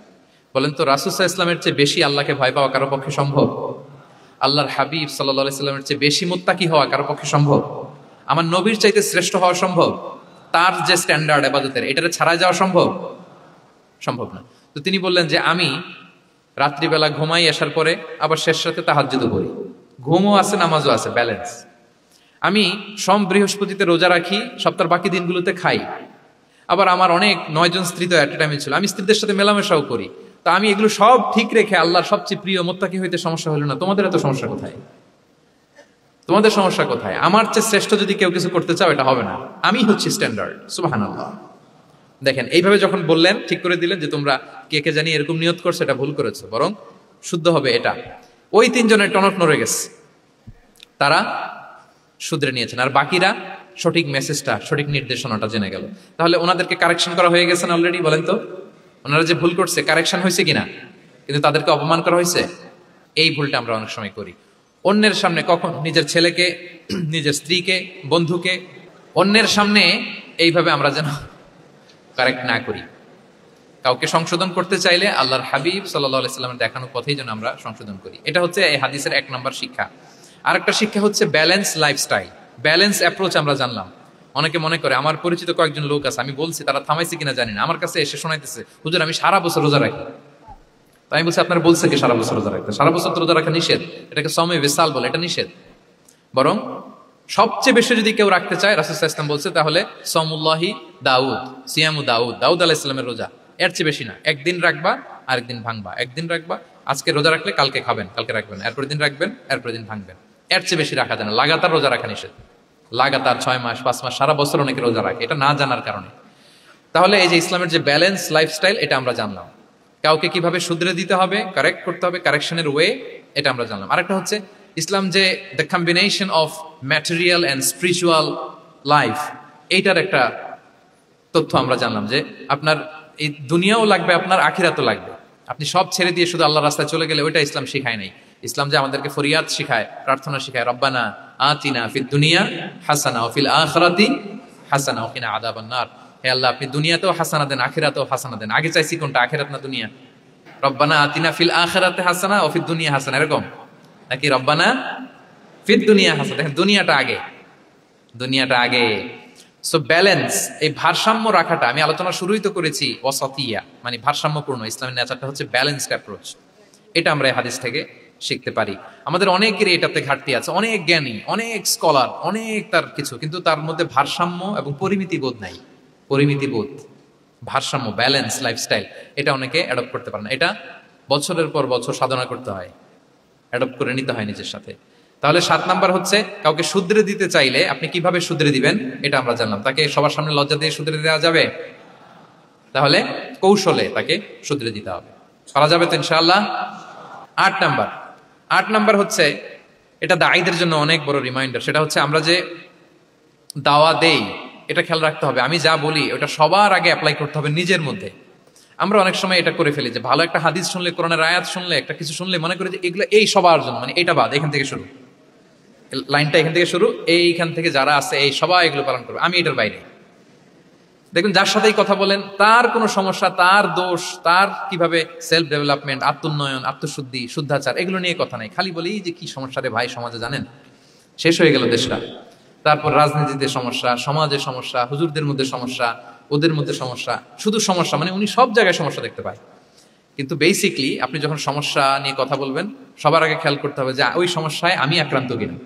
বলেন তো রাসূল সাল্লাল্লাহু আলাইহি ওয়াসাল্লামের চেয়ে বেশি আল্লাহকে ভয় পাওয়া কারো পক্ষে সম্ভব? আল্লাহর হাবিব সাল্লাল্লাহু আলাইহি ওয়াসাল্লামের চেয়ে বেশি মুত্তাকি হওয়া কারো পক্ষে সম্ভব? আমার নবীর চাইতে শ্রেষ্ঠ হওয়া সম্ভব? তার যে স্ট্যান্ডার্ড ইবাদতের, এটারে ছাড়াই যাওয়া সম্ভব? সম্ভব না। তো তিনি বললেন যে আমি রাত্রিবেলা ঘুমাই, আসার পরে আবার শেষ রাতে তাহাজ্জুদও করি, ঘুমও আছে নামাজও আছে, ব্যালেন্স। আমি সোম বৃহস্পতিতে রোজা রাখি, সপ্তাহের বাকি দিনগুলোতে খাই। আবার আমার অনেক 9 জন স্ত্রী তো একটা টাইমে ছিল, আমি স্ত্রীদের সাথে মেলামেশাও করি। তা আমি এগুলো সব ঠিক রেখে আল্লাহর সবচেয়ে প্রিয় মুত্তাকি হইতে সমস্যা হলো না, তোমাদের এত সমস্যা কোথায়? তোমাদের সমস্যা কোথায়? আমার চেয়ে শ্রেষ্ঠ যদি কেউ কিছু করতে চাও, এটা হবে না, আমি হচ্ছি স্ট্যান্ডার্ড। সুবহানাল্লাহ। দেখেন এইভাবে যখন বললেন, ঠিক করে দিলেন যে তোমরা কে কে জানি এরকম নিয়ত করছো, এটা ভুল করেছো, বরং শুদ্ধ হবে এটা। ওই তিনজনের টনক নড়ে গেছে, তারা শুধরে নিয়েছেন, আর বাকিরা সঠিক মেসেজটা, সঠিক নির্দেশনাটা জেনে গেল। তাহলে ওনাদেরকে কারেকশন করা হয়ে গেছে না অলরেডি? বলেন তো, ওনারা যে ভুল করছে কারেকশন হয়েছে কিনা? কিন্তু তাদেরকে অপমান করা হয়েছে। এই ভুলটা আমরা অনেক সময় করি। অন্যের সামনে, কখন নিজের ছেলেকে, নিজের স্ত্রীকে, বন্ধুকে, অন্যের সামনে এইভাবে আমরা যেন কারেক্ট না করি। কাউকে সংশোধন করতে চাইলে আল্লাহর হাবিব সাল্লাল্লাহু আলাইহি সাল্লামের দেখানো পথেই যেন আমরা সংশোধন করি। এটা হচ্ছে এই হাদিসের 1 নম্বর শিক্ষা। আরেকটা শিক্ষা হচ্ছে ব্যালেন্স লাইফস্টাইল, ব্যালেন্স অ্যাপ্রোচ আমরা জানলাম। অনেকে মনে করে, আমার পরিচিত কয়েকজন লোক আছে, আমি বলছি, তারা থামাইছে কিনা জানি না, আমার কাছে এসে শোনাইতেছে, হুজুর আমি সারা বছর রোজা রাখি। তাই আমি বলছি, আপনার বলছে কি সারা বছর রোজা রাখতে? সারা বছর তো রোজা রাখা নিষেধ, এটাকে সমে বিসাল বলে, এটা নিষেধ। বরং সবচেয়ে বেশি যদি কেউ রাখতে চায়, রাসূল সাল্লাল্লাহু আলাইহি ওয়াসাল্লাম বলছে, তাহলে সাওমুল্লাহি দাউদ, সিয়ামু দাউদ, দাউদ আলাইহিস সালামের রোজা, এর চেয়ে বেশি না। একদিন রাখবা, আরেকদিন ভাঙবা, একদিন রাখবা, আজকে রোজা রাখলে কালকে খাবেন, কালকে রাখবেন, এরপরের দিন রাখবেন, এরপরের দিন ভাঙবেন। এর চেয়ে বেশি রাখা যায় না। লাগাতার রোজা রাখা নিষেধ। লাগাতার 6 মাস, 5 মাস, সারা বছর অনেকে রোজা রাখে, এটা না জানার কারণে। তাহলে এই যে ইসলামের যে ব্যালেন্স লাইফস্টাইল, এটা আমরা জানলাম। কাউকে কিভাবে শুধরে দিতে হবে, কারেক্ট করতে হবে, কারেকশনের ওয়ে, এটা আমরা জানলাম। আরেকটা হচ্ছে ইসলাম যে the combination of material and spiritual life, এইটার একটা তথ্য আমরা জানলাম, যে আপনার এই দুনিয়াও লাগবে, আপনার আখিরাতও লাগবে। আপনি সব ছেড়ে দিয়ে শুধু আল্লাহর রাস্তায় চলে গেলে ওইটা ইসলাম শিখায় নাই। ইসলাম যে আমাদেরকে ফরিয়াদ শিখায়, প্রার্থনা শিখায়, রব্বানা আতিনা ফিদ দুনিয়া হাসানা ওয়া ফিল আখিরাতি হাসানা ওয়া কিনা আযাবান নার। হে আল্লাহ, আপনি দুনিয়াতেও হাসানা দেন, আখিরাতেও হাসানা দেন। আগে চাইছি কোনটা, আখিরাত না দুনিয়া? রব্বানা আতিনা ফিল আখিরাতি হাসানা ওয়া ফিদ দুনিয়া হাসানা, এরকম নাকি রব্বানা ফিদ দুনিয়া হাসানা? দেখেন, দুনিয়াটা আগে, দুনিয়াটা আগে। সো ব্যালেন্স, এই ভারসাম্য রাখাটা, আমি আলোচনা শুরুই তো করেছি ওয়াসাতিয়া, মানে ভারসাম্যপূর্ণ। ইসলামের নেচারটা হচ্ছে ব্যালেন্সড অ্যাপ্রোচ। এটা আমরা এই হাদিস থেকে শিখতে পারি। আমাদের অনেকেরই এটাতে ঘাটতি আছে, অনেক জ্ঞানী, অনেক স্কলার, অনেক তার কিছু, কিন্তু তার মধ্যে ভারসাম্য এবং পরিমিতি বোধ নাই। পরিমিতি বোধ, ভারসাম্য, ব্যালেন্স লাইফস্টাইল, এটা অনেকে অ্যাডপ্ট করতে পারে না। এটা বছরের পর বছর সাধনা করতে হয়, অ্যাডপ্ট করে নিতে হয় নিজের সাথে। তাহলে 7 নাম্বার হচ্ছে, কাউকে শুধরে দিতে চাইলে আপনি কিভাবে শুধরে দিবেন, এটা আমরা জানলাম। তাকে সবার সামনে লজ্জা দিয়ে শুধরে দেওয়া যাবে? তাহলে কৌশলে তাকে শুধরে দিতে হবে। পারা যাবে তো ইনশাআল্লাহ? 8 নাম্বার হচ্ছে, এটা দায়ীদের জন্য অনেক বড় রিমাইন্ডার। সেটা হচ্ছে, আমরা যে দাওয়া দেই, এটা খেয়াল রাখতে হবে। আমি যা বলি ওটা সবার আগে অ্যাপ্লাই করতে হবে নিজের মধ্যে। আমরা অনেক সময় এটা করে ফেলি যে, ভালো একটা হাদিস শুনলে, কোরআনের আয়াত শুনলে, একটা কিছু শুনলে মনে করি যে এগুলো এই সবার জন্য, মানে এটা বাদ, এখান থেকে শুরু, লাইনটা এখান থেকে শুরু, এইখান থেকে যারা আছে এই সবাই এগুলো পালন করবে, আমি এটার বাইরে। দেখুন, যার সাথেই কথা বলেন তার কোনো সমস্যা, তার দোষ, তার কিভাবে সেলফ ডেভেলপমেন্ট, আত্মোন্নয়ন, আত্মশুদ্ধি, শুদ্ধাচার, এগুলো নিয়ে কথা নাই। খালি বলি যে কি সমস্যা রে ভাই সমাজে, জানেন, শেষ হয়ে গেল দেশটা। তারপর রাজনীতিতে সমস্যা, সমাজের সমস্যা, হুজুরদের মধ্যে সমস্যা, ওদের মধ্যে সমস্যা, শুধু সমস্যা, মানে উনি সব জায়গায় সমস্যা দেখতে পায়। কিন্তু বেসিকলি আপনি যখন সমস্যা নিয়ে কথা বলবেন, সবার আগে খেয়াল করতে হবে যে ওই সমস্যায় আমি আক্রান্ত কিনা।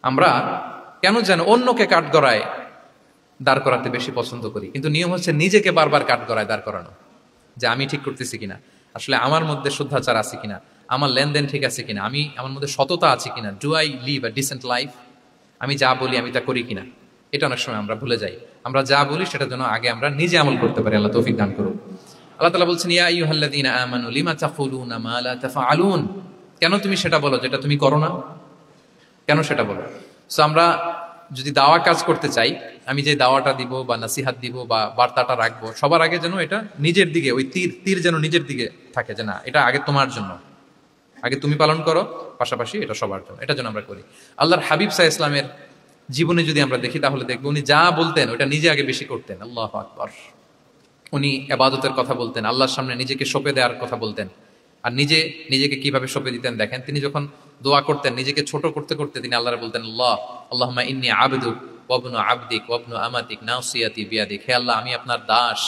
আমরা কেন যেন অন্যকে কাঠগড়ায় দাঁড় করাতে বেশি পছন্দ করি, কিন্তু নিয়ম হচ্ছে নিজেকে বারবার কাঠগড়ায় দাঁড় করানো, যে আমি ঠিক করতেছি কিনা, আসলে আমার মধ্যে শুদ্ধাচার আছে কিনা, আমার লেনদেন ঠিক আছে কিনা, আমি আমার মধ্যে সততা আছে কিনা, do I live a decent life, আমি যা বলি আমি তা করি কিনা। এটা অনেক সময় আমরা ভুলে যাই। আমরা যা বলি সেটার জন্য আগে আমরা নিজে আমল করতে পারি। আল্লাহ তৌফিক দান করুন। আল্লাহ তাআলা বলছেন, ইয়া আইয়ুহাল্লাযীনা আমানু লিমা তাকুলুনা মা লা তাফআলুন, কেন তুমি সেটা বলো যেটা তুমি করো না, কেন সেটা বলো। সো আমরা যদি দাওয়া কাজ করতে চাই, আমি যে দাওয়াটা দিব বা নাসিহাত দিব বা বার্তাটা রাখবো, সবার আগে যেন এটা নিজের দিকে, ওই তীর যেন নিজের দিকে থাকে, যে না এটা আগে তোমার জন্য, আগে তুমি পালন করো, পাশাপাশি এটা সবার জন্য, এটা যেন আমরা করি। আল্লাহর হাবিব সাল্লাল্লাহু আলাইহি ইসলামের জীবনে যদি আমরা দেখি তাহলে দেখবো উনি যা বলতেন ওটা নিজে আগে বেশি করতেন। আল্লাহু আকবার। উনি ইবাদতের কথা বলতেন, আল্লাহর সামনে নিজেকে সঁপে দেওয়ার কথা বলতেন। আর নিজেকে কিভাবে সঁপে দিতেন দেখেন, তিনি যখন দোয়া করতেন নিজেকে ছোট করতে করতে তিনি আল্লাহরে বলতেন, আল্লাহুম্মা ইন্নী আবদুক ওয়া ইবনু আবদিক ওয়া ইবনু আমাতিক নাসিয়াতি বিয়াদিক, হে আল্লাহ আমি আপনার দাস,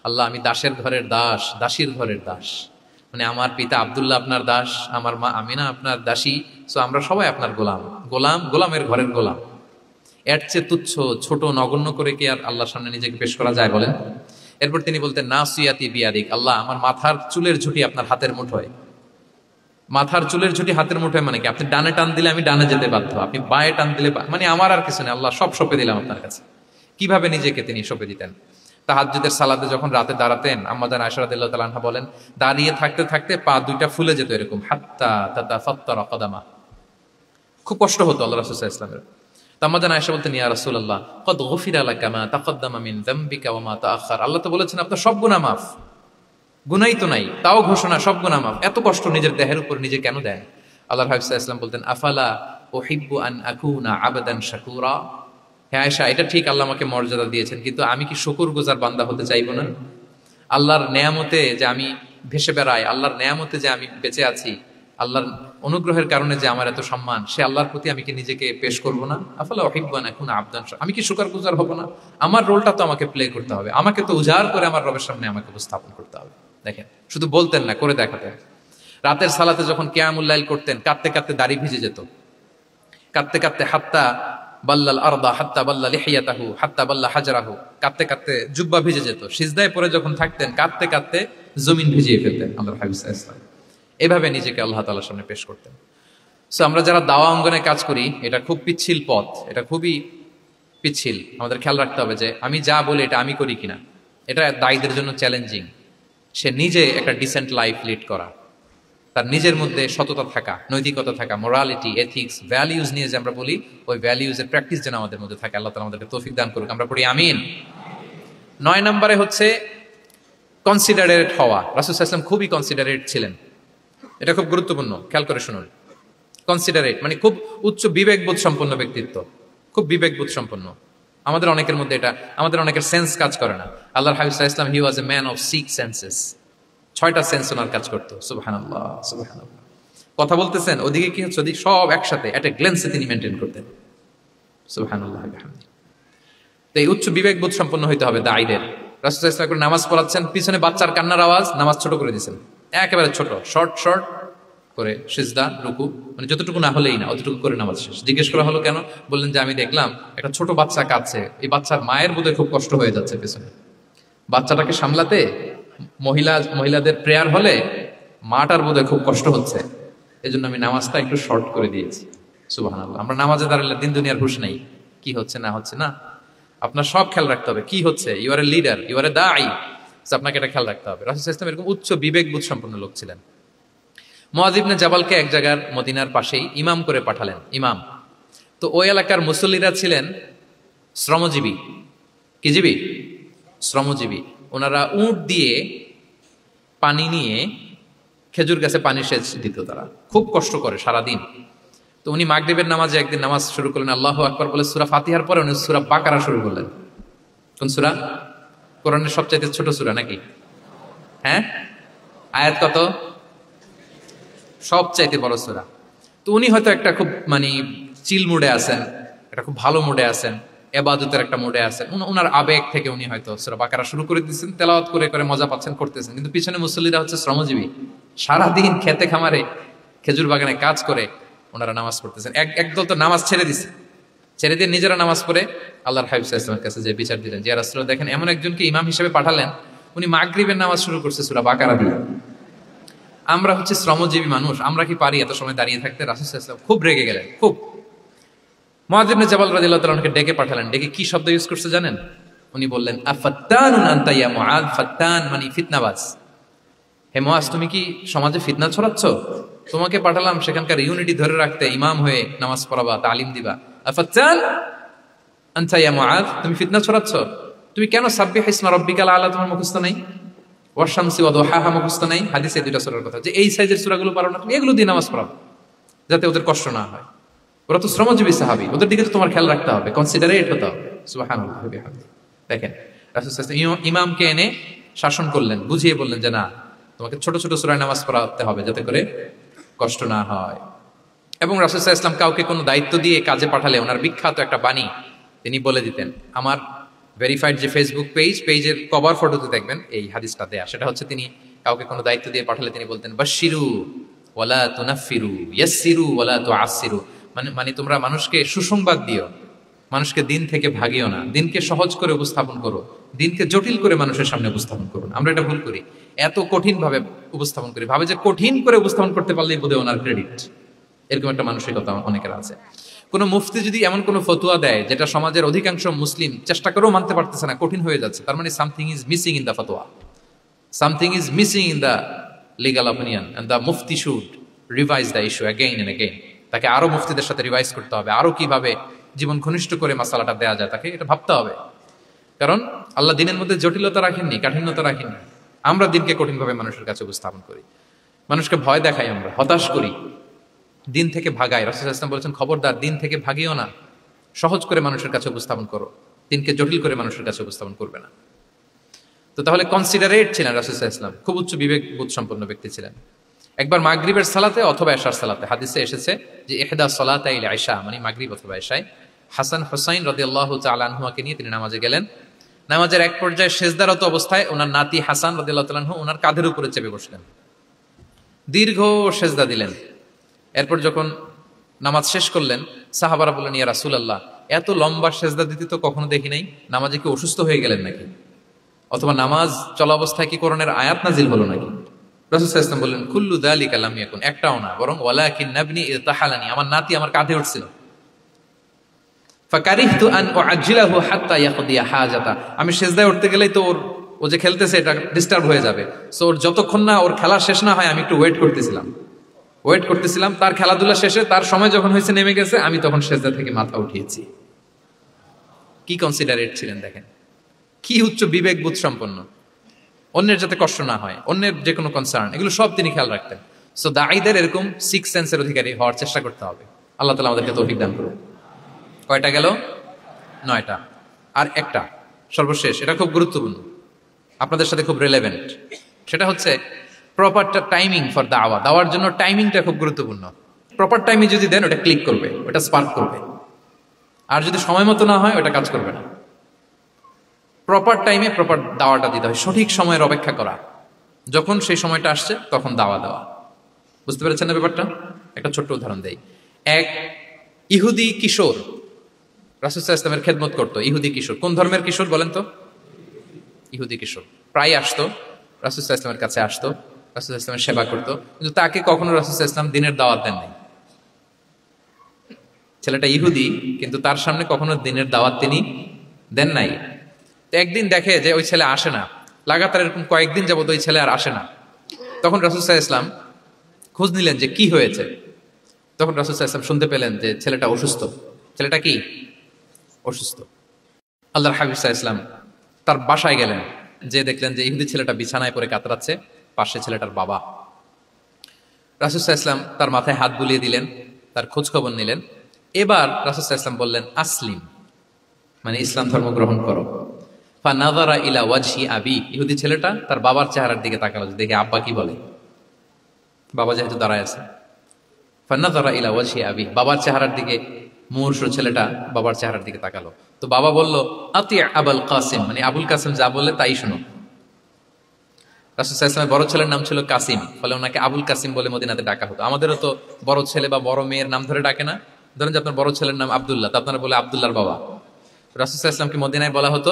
আল্লাহ আমি দাসের ঘরের দাস, দাসীর ঘরের দাস। মানে আমার পিতা আব্দুল্লাহ আপনার দাস, আমার মা আমিনা আপনার দাসী, সো আমরা সবাই আপনার গোলামের ঘরের গোলাম। এর চেয়ে তুচ্ছ, ছোট, নগণ্য করে কি আর আল্লাহর সামনে নিজেকে পেশ করা যায় বলেন? এরপর তিনি বলতেন, নাসিয়াতি বিয়াদিক, আল্লাহ আমার মাথার চুলের ঝুঁটি আপনার হাতের মুঠোয়। মাথার চুলের ঝুঁটি হাতের মুঠোয় মানে কি, আপনি ডানে টান দিলে আমি ডানে যেতে বাধ্য, আপনি বাঁয়ে টান দিলে মানে আমার আর কিছু নেই, আল্লাহ সব সঁপে দিলাম আপনার কাছে। কিভাবে নিজেকে তিনি সঁপে দিতেন? তাহাজ্জুদের সালাতে যখন রাতে দাঁড়াতেন, আম্মা জান আয়েশা রাদিয়াল্লাহু তাআলা আনহা বলেন, দাঁড়িয়ে থাকতে থাকতে পা দুইটা ফুলে যেত এরকম, হাত্তা তাতাফাত্তারা কদামা, খুব কষ্ট হতো আল্লাহ রাসূল সাল্লাল্লাহু আলাইহি ওয়াসাল্লামের। আম্মা জান আয়েশা বলতেন, ইয়া রাসূলুল্লাহ ক্বাদ গুফিরা লাকা মা তাকদ্দামা মিন যামবিকা ওয়া মা তাআখার, আল্লাহ তো বলেছেন আপনার সব গুনাহ মাফ, গুনাই তো নাই, তাও ঘোষণা সব গুনাহ মাফ, এত কষ্ট নিজের দেহের উপর নিজে কেন দেন? আল্লাহর হাবিব সাল্লাল্লাহু আলাইহি ওয়াসাল্লাম বলতেন, আফালা উহিব্বু আন আকুনা আবদান শাকুরা, হে আয়েশা এটা ঠিক আল্লাহ আমাকে মর্যাদা দিয়েছেন, কিন্তু আমি কি শুকরগুজার বান্দা হতে চাইবো না? আল্লাহর নেয়ামতে যে আমি ভেসে বেড়াই, আল্লাহর নেয়ামতে যে আমি বেঁচে আছি, আল্লাহর অনুগ্রহের কারণে যে আমার এত সম্মান, সে আল্লাহর প্রতি আমি কি নিজেকে পেশ করবো না? আফালা উহিব্বু আন আকুনা আবদান, আমি কি শুকরগুজার হব না? আমার রোলটা তো আমাকে প্লে করতে হবে, আমাকে তো উজাড় করে আমার রবের সামনে আমাকে উপস্থাপন করতে হবে। দেখেন, শুধু বলতেন না, করে দেখাতেন। রাতের সালাতে যখন কিয়ামুল লাইল করতেন, কাঁদতে কাঁদতে দাড়ি ভিজে যেত, কাঁদতে কাঁদতে হাত্তা বাল্লাল আরদা হাত্তা বাল্লা লিহিয়াতাহু হাত্তা বাল্লা হাজরাহু, কাঁদতে কাঁদতে জুব্বা ভিজে যেত। সিজদায় পরে যখন থাকতেন কাঁদতে কাঁদতে জমিন ভিজিয়ে ফেলতেন আল্লাহর হাবিব সাল্লাল্লাহু আলাইহি ওয়াসাল্লাম। এভাবে নিজেকে আল্লাহ তাআলার সামনে পেশ করতেন। সো আমরা যারা দাওয়া অঙ্গনে কাজ করি, এটা খুব পিচ্ছিল পথ, এটা খুবই পিচ্ছিল। আমাদের খেয়াল রাখতে হবে যে আমি যা বলি এটা আমি করি কিনা। এটা দায়ীদের জন্য চ্যালেঞ্জিং। সে নিজে একটা ডিসেন্ট লাইফ লিড করা, তার নিজের মধ্যে সততা থাকা, নৈতিকতা থাকা, মোরালিটি, এথিক্স, ভ্যালিউজ নিয়ে যে আমরা বলি, ওই ভ্যালিউজের প্র্যাকটিস যেন আমাদের মধ্যে থাকে। আল্লাহ তাআলা আমাদেরকে তৌফিক দান করুক, আমরা পড়ি আমিন। 9 নম্বরে হচ্ছে কনসিডারেট হওয়া। রাসূল সাল্লাল্লাহু আলাইহি ওয়াসাল্লাম খুবই কনসিডারেট ছিলেন, এটা খুব গুরুত্বপূর্ণ, খেয়াল করে শুনুন। কনসিডারেট মানে খুব উচ্চ বিবেকবোধ সম্পন্ন ব্যক্তিত্ব, খুব বিবেকবোধ সম্পন্ন। আমাদের অনেকের মধ্যে এটা, আমাদের অনেকের সেন্স কাজ করে না। আল্লাহর হাবিব সাল্লাল্লাহু আলাইহি ওয়াসাল্লাম, he was a man of 6 senses, 6টা সেন্স ওনার কাজ করতো। সুবহানাল্লাহ, সুবহানাল্লাহ। কথা বলতেছেন, ওদিকে কি হচ্ছে, ওদিকে সব একসাথে এট এ গ্ল্যান্সে তিনি মেনটেন করতেন। সুবহানাল্লাহ বিহামদি। তো এই উচ্চ বিবেকবোধ সম্পন্ন হইতে হবে দায়ীদের। রাসূল সাল্লাল্লাহু আলাইহি ওয়াসাল্লাম নামাজ পড়াচ্ছেন, পিছনে বাচ্চার কান্নার আওয়াজ, নামাজ ছোট করে দিয়েছেন, একেবারে ছোট, শর্ট করে সিজদা, রুকু, মানে যতটুকু না হলেই না, অতটুকু করে নামাজ শেষ। জিজ্ঞেস করা হলো কেন? বললেন যে আমি দেখলাম একটা ছোট বাচ্চা কাঁদছে, এই বাচ্চার মায়ের বোধহয় খুব কষ্ট হয়ে যাচ্ছে পেছনে, বাচ্চাটাকে সামলাতে মহিলাদের প্রেয়ার হলে মাটার বোধহয় খুব কষ্ট হচ্ছে, এই জন্য আমি নামাজটা একটু শর্ট করে দিয়েছি। সুবহানাল্লাহ। আমরা নামাজে দাঁড়ালে দিন দুনিয়ার হুঁশ নেই, কি হচ্ছে না হচ্ছে না, আপনার সব খেয়াল রাখতে হবে। কি হচ্ছে, you are a leader, you are a দাঈ, আপনাকে এটা খেয়াল রাখতে হবে। রাসূল সাল্লাল্লাহু আলাইহি ওয়াসাল্লাম এরকম উচ্চ বিবেকবোধ সম্পন্ন লোক ছিলেন। মুআয ইবনে জাবালকে এক জায়গার মদিনার পাশেই ইমাম করে পাঠালেন, ইমাম। তো ওই এলাকার মুসল্লিরা ছিলেন শ্রমজীবী। কি জীবী? শ্রমজীবী। ওনারা উট দিয়ে পানি নিয়ে খেজুর গাছে পানি সেচ দিত, তারা খুব কষ্ট করে সারাদিন। তো উনি মাগরিবের নামাজে একদিন নামাজ শুরু করলেন, আল্লাহু আকবার বলে সূরা ফাতিহার পরে উনি সূরা বাকারা শুরু করলেন। কোন সূরা? কোরআনের সবচাইতে ছোট সূরা নাকি? হ্যাঁ, আয়াত কত? সবচাইতে বড় সূরা। তো উনি হয়তো একটা খুব চিল মুডে আছেন, একটা খুব ভালো মুডে আছেন, ইবাদতের একটা মুডে আছেন, উনার আবেগ থেকে উনি হয়তো সূরা বাকারা শুরু করে দিয়েছেন, তেলাওয়াত করে করে মজা পাচ্ছেন, করতেছেন। কিন্তু পিছনে মুসল্লিরা হচ্ছে শ্রমজীবী, সারাদিন খেতে খামারে খেজুর বাগানে কাজ করে ওনারা নামাজ পড়তেছেন। একদল তো নামাজ ছেড়ে দিছে, ছেড়ে দিয়ে নিজেরা নামাজ পড়ে আল্লাহর হাবিব সাল্লাল্লাহু আলাইহি ওয়াসাল্লামের কাছে যে বিচার দিলেন, যে রাসূলুল্লাহ দেখেন এমন একজনকে ইমাম হিসেবে পাঠালেন, উনি মাগরিবের নামাজ শুরু করছে সূরা বাকারা দিয়ে। আমরা হচ্ছে শ্রমজীবী মানুষ, আমরা কি পারি এত সময় দাঁড়িয়ে থাকতে? রাসূল সাল্লাল্লাহু আলাইহি ওয়াসাল্লাম খুব রেগে গেলেন, খুব। মুআয ইবনে জাবাল রাদিয়াল্লাহু তাআলা আনহুকে ডেকে পাঠালেন, ডেকে কি শব্দ ইউজ করছে জানেন? উনি বললেন, আফাত্তানুন আনতা ইয়া মুআয, ফাত্তান মানে ফিতনাবাজ। হে মুআয, তুমি কি সমাজে ফিতনা ছড়াচ্ছ? তোমাকে পাঠালাম সেখানকার ইউনিটি ধরে রাখতে, ইমাম হয়ে নামাজ পড়াবা, তালিম দিবা। আফাত্তান আনতা ইয়া মুআয, তুমি ফিতনা ছড়াচ্ছ? তুমি কেন সাব্বিহ ইসমা রাব্বিকাল আলা তোমার মুখস্থ নাই? ওয়াশ-শামসি ওয়া দুহাহা মুখস্থ নাই? হাদিসে দুইটা সূরার কথা, যে এই সাইজের সূরাগুলো পারো না, তুমি এগুলো দিয়ে নামাজ পড়াও যাতে ওদের কষ্ট না হয়। ওরা তো শ্রমজীবী সাহাবী, ওদের দিকে তো তোমার খেয়াল রাখতে হবে, কনসিডারেট হতে হবে। সুবহানাল্লাহ। দেখেন রাসূল সাল্লাল্লাহু আলাইহি ওয়াসাল্লাম ইমামকে এনে শাসন করলেন, বুঝিয়ে বললেন যে না, তোমাকে ছোট ছোট সূরায় নামাজ পড়াতে হবে যাতে করে কষ্ট না হয়। এবং রাসূল সাল্লাল্লাহু আলাইহি ওয়াসাল্লাম কাউকে কোনো দায়িত্ব দিয়ে কাজে পাঠালে ওনার বিখ্যাত একটা বাণী তিনি বলে দিতেন। আমার ভেরিফাইড যে ফেসবুক পেজের কভার ফটোতে দেখবেন এই হাদিসটা দেয়া। সেটা হচ্ছে তিনি কাউকে কোনো দায়িত্ব দিয়ে পাঠালে তিনি বলতেন, বাশশিরু ওয়ালা তুনাফফিরু, ইয়াসসিরু ওয়ালা তুআসসিরু। মানে তোমরা মানুষকে সুসংবাদ দিও, মানুষকে দিন থেকে ভাগিও না, দিনকে সহজ করে উপস্থাপন করো, দিনকে জটিল করে মানুষের সামনে উপস্থাপন করো না। আমরা এটা ভুল করি, এত কঠিন ভাবে উপস্থাপন করি, ভাবে যে কঠিন করে উপস্থাপন করতে পারলেই বোধহয় ওনার ক্রেডিট। এরকম একটা মানসিকতা অনেকের আছে। কোনো মুফতি যদি এমন কোনো ফতোয়া দেয় যেটা সমাজের অধিকাংশ মুসলিম চেষ্টা করেও মানতে পারতেছে না, কঠিন হয়ে যাচ্ছে, তার মানে something is missing in the ফতোয়া, something is missing in the legal opinion, and the মুফতি should revise the issue again and again. তাকে আরো মুফতিদের সাথে রিভাইজ করতে হবে, আরো কিভাবে জীবন ঘনিষ্ঠ করে মাসালাটা দেয়া যায় তাকে এটা ভাবতে হবে। কারণ আল্লাহ দিনের মধ্যে জটিলতা রাখেননি, কাঠিন্যতা রাখেননি। আমরা দিনকে কঠিনভাবে মানুষের কাছে উপস্থাপন করি, মানুষকে ভয় দেখাই, আমরা হতাশ করি, দিন থেকে ভাগাই। রাসূল সাল্লাল্লাহু আলাইহি ওয়াসাল্লাম বলেছেন, খবরদার দিন থেকে ভাগিও না, সহজ করে মানুষের কাছে উপস্থাপন করো, দিনকে জটিল করে মানুষের কাছে উপস্থাপন করবে না। তো তাহলে কনসিডারেট ছিলেন রাসূল সাল্লাল্লাহু আলাইহি ওয়াসাল্লাম, খুব উচ্চ বিবেক বোধ সম্পন্ন ব্যক্তি ছিলেন। একবার মাগরিবের সালাতে অথবা এশার সালাতে হাদিসে এসেছে যে ইহদা সালাতাইল ইশা মানে মাগরিব অথবা এশায় হাসান হুসাইন রাদিয়াল্লাহু তাআলা আনহুকে নিয়ে তিনি নামাজে গেলেন। নামাজের এক পর্যায়ে সিজদারত অবস্থায় ওনার নাতি হাসান রাদিয়াল্লাহু তাআলা আনহু ওনার কাঁধের উপরে চেপে বসলেন, দীর্ঘ সিজদা দিলেন। এরপর যখন নামাজ শেষ করলেন, সাহাবারা বললেন, ইয়া রাসূলুল্লাহ, এত লম্বা সিজদা দিতে তো কখনো দেখি নাই, নামাজে কি অসুস্থ হয়ে গেলেন নাকি? অথবা নামাজ চলা অবস্থায় কি কোরআনের আয়াত নাজিল হলো নাকি? রাসূল সাল্লাল্লাহু আলাইহি ওয়াসাল্লাম বললেন, কুল্লু যালিকা লাম ইয়াকুন, একটাও না, বরং ওয়ালাকিন নাবনি ইরতাহালানি, আমার নাতি আমার কাঁধে উঠছিল। ফাকারিহতু আন উআজ্জিলাহু হাত্তা ইয়াকদিয়া হাজাতা, আমি সিজদায় উঠতে গেলেই তো ও যে খেলতেছে এটা ডিস্টার্ব হয়ে যাবে, সো ওর যতক্ষণ না ওর খেলা শেষ না হয় আমি একটু ওয়েট করতেছিলাম। তার খেলাধুলা শেষে তার সময় যখন হয়েছে নেমে গেছে, আমি তখন সিজদা থেকে মাথা উঠিয়েছি। কি কনসিডারেট ছিলেন দেখেন, কি উচ্চ বিবেক বোধ সম্পন্ন, অন্যের যাতে কষ্ট না হয়, অন্যের যে কোনো কনসার্ন, এগুলো সব তিনি খেয়াল রাখতেন। সো দাঈদের এরকম সিক্স সেন্সের অধিকারী হওয়ার চেষ্টা করতে হবে। আল্লাহ তাআলা আমাদেরকে তৌফিক দান করুন। কয়টা গেল? 9টা। আর একটা সর্বশেষ, এটা খুব গুরুত্বপূর্ণ, আপনাদের সাথে খুব রিলেভেন্ট। সেটা হচ্ছে প্রপার টাইমিং ফর দাওয়া। দাওয়ার জন্য টাইমিংটা খুব গুরুত্বপূর্ণ। প্রপার টাইমে যদি দেন ওটা ক্লিক করবে, ওটা স্পার্ক করবে। আর যদি সময় মতো না হয় ওটা কাজ করবে না। প্রপার টাইমে প্রপার দাওয়াটা দিতে হয়, সঠিক সময়ের অপেক্ষা করা, যখন সেই সময়টা আসছে তখন দাওয়া দেওয়া। বুঝতে পেরেছেন না ব্যাপারটা? একটা ছোট্ট উদাহরণ দেই। এক ইহুদি কিশোর রাসূল সাল্লাল্লাহু আলাইহি ওয়াসাল্লামের খেদমত করতো। ইহুদি কিশোর, কোন ধর্মের কিশোর বলেন তো? ইহুদি কিশোর। প্রায় আসতো রাসূল সাল্লাল্লাহু আলাইহি ওয়াসাল্লামের কাছে, আসতো রাসূল সাল্লাল্লাহু আলাইহি ওয়াসাল্লামের সেবা করতো, কিন্তু তাকে কখনো রাসূল সাল্লাল্লাহু আলাইহি ওয়াসাল্লাম দিনের দাওয়াত দেন নাই। ছেলেটা ইহুদি, কিন্তু তার সামনে কখনো দিনের দাওয়াত তিনি দেন নাই। তো একদিন দেখে যে ওই ছেলে আসে না, লাগাতার এরকম কয়েকদিন যাবত ওই ছেলে আর আসে না। তখন রাসূল সাল্লাল্লাহু আলাইহি ওয়াসাল্লাম খোঁজ নিলেন যে কি হয়েছে। তখন রাসূল সাল্লাল্লাহু আলাইহি ওয়াসাল্লাম শুনতে পেলেন যে ছেলেটা অসুস্থ। ছেলেটা কি অসুস্থ? আল্লাহর হাবিব সাল্লাল্লাহু আলাইহি ওয়াসাল্লাম তার বাসায় গেলেন, যে দেখলেন যে ইহুদি ছেলেটা বিছানায় পড়ে কাতরাচ্ছে, পাশে ছেলেটার বাবা। রাসূল সাল্লাল্লাহু আলাইহি ওয়াসাল্লাম তার মাথায় হাত বুলিয়ে দিলেন, তার খোঁজ খবর নিলেন। এবার রাসূল সাল্লাল্লাহু আলাইহি ওয়াসাল্লাম বললেন, আসলিম মানে ইসলাম ধর্ম গ্রহণ করো। ফানাযারা ইলা ওয়াজহি আবি, ইহুদি ছেলেটা তার বাবার চেহারার দিকে তাকালো, দেখে আব্বা কি বলে। বাবা যেহেতু দাঁড়ায় আছে, ফানাযারা ইলা ওয়াজহি আবি, বাবার চেহারার দিকে মুমূর্ষু ছেলেটা বাবার চেহারার দিকে তাকালো। তো বাবা বলল, আতি আবুল কাসিম, মানে আবুল কাসিম যা বলে তাই শোনো। রাসূল সাল্লাল্লাহু আলাইহি ওয়াসাল্লামের বড় ছেলের নাম ছিল কাসিম, ফলে ওনাকে আবুল কাসিম বলে মদিনাতে ডাকা হতো। আমাদেরও তো বড় ছেলে বা বড় মেয়ের নাম ধরে ডাকে না, ধরেন যে আপনার বড় ছেলের নাম আব্দুল্লাহ, তো আপনারা বলে আব্দুল্লাহর বাবা। রাসূল সাল্লাল্লাহু আলাইহি ওয়াসাল্লামকে মদিনায় বলা হতো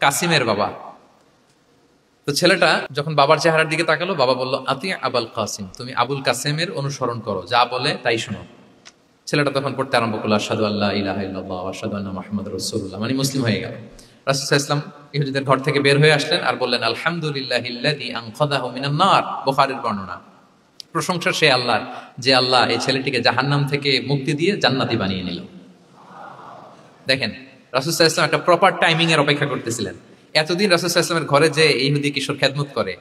কাসিমের বাবা। তো ছেলেটা যখন বাবার চেহারার দিকে তাকালো, বাবা বলল আতি আবুল কাসিম, তুমি আবুল কাসেমের অনুসরণ করো, যা বলে তাই শোনো। ছেলেটা তখন পড়তে আরম্ভ করলো আশহাদু আল্লা ইলাহা ইল্লাল্লাহ ওয়া আশহাদু আন্না মুহাম্মাদুর রাসূলুল্লাহ, মানে মুসলিম হয়ে গেল। রাসূল সাল্লাল্লাহু আলাইহি ওয়াসাল্লাম ইহুদিদের ঘর থেকে বের হয়ে আসলেন আর বললেন আলহামদুলিল্লাহিল্লাযী আনকাযাহু মিনান নার, বুখারীর বর্ণনা। প্রশংসা সে আল্লাহর, যে আল্লাহ এই ছেলেটিকে জাহান্নাম থেকে মুক্তি দিয়ে জান্নাতি বানিয়ে নিল। দেখেন রাসূল সাল্লাল্লাহু আলাইহি ওয়াসাল্লাম একটা প্রপার টাইমিং এর অপেক্ষা করতেছিলেন। এতদিন রাসূল সাল্লাল্লাহু আলাইহি ওয়াসাল্লামের ঘরে যে ইহুদি কিশোর খেদমত করে,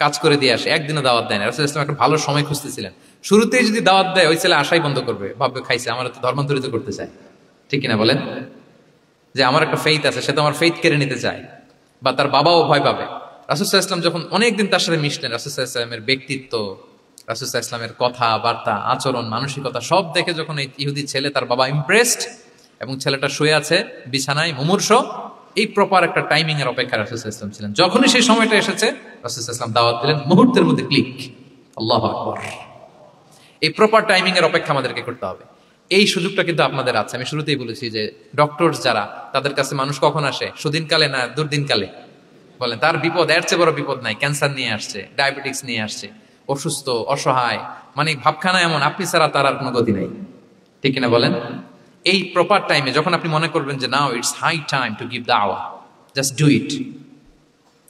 কাজ করে দিয়ে আসে, একদিনও দাওয়াত দেয় না। রাসূল সাল্লাল্লাহু আলাইহি ওয়াসাল্লাম একটা ভালো সময় খুঁজতেছিলেন। শুরুতেই যদি দাওয়াত দেয়, ওই ছেলে আশাই বন্ধ করবে, ভাববে খাইছে, আমার তো ধর্মান্তরিত করতে চায়। ঠিক কিনা বলেন? যে আমার একটা ফেইথ আছে, সে তো আমার ফেইথ কেড়ে নিতে চায়, বা তার বাবাও ভয় পাবে। রাসূল সাল্লাল্লাহু আলাইহি ওয়াসাল্লাম যখন অনেকদিন তার সাথে মিশলেন, রাসূল সাল্লাল্লাহু আলাইহি ওয়াসাল্লামের ব্যক্তিত্ব, রাসূল সাল্লাল্লাহু আলাইহি ওয়াসাল্লামের কথা বার্তা, আচরণ, মানসিকতা সব দেখে যখন এই ইহুদি ছেলে, তার বাবা ইমপ্রেসড, এবং ছেলেটা শুয়ে আছে বিছানায় মুমূর্ষ, এই প্রপার একটা টাইমিং এর অপেক্ষা রাসূল সাল্লাল্লাহু আলাইহি ওয়াসাল্লাম ছিলেন। যখনই সেই সময়টা এসেছে, রাসূল সাল্লাল্লাহু আলাইহি ওয়াসাল্লাম দাওয়াত দিলেন, মুহূর্তের মধ্যে ক্লিক। আল্লাহু আকবার। এই প্রপার টাইমিং এর অপেক্ষা আমাদেরকে করতে হবে। এই সুযোগটা কিন্তু আপনাদের আছে। আমি শুরুতেই বলেছি যে ডক্টরস যারা, তাদের কাছে মানুষ কখন আসে? সুদিনকালে না দুর্দিনকালে? বলেন, তার বিপদ এর চেয়ে বড় বিপদ নাই। ক্যান্সার নিয়ে আসছে, ডায়াবেটিক্স নিয়ে আসছে, অসুস্থ, অসহায়, মানে ভাবখানা এমন, আপনি ছাড়া তার আর কোনো গতি নেই। ঠিক কিনা বলেন? এই প্রপার টাইমে যখন আপনি মনে করবেন যে now it's high time to give দাওয়া, জাস্ট ডু ইট।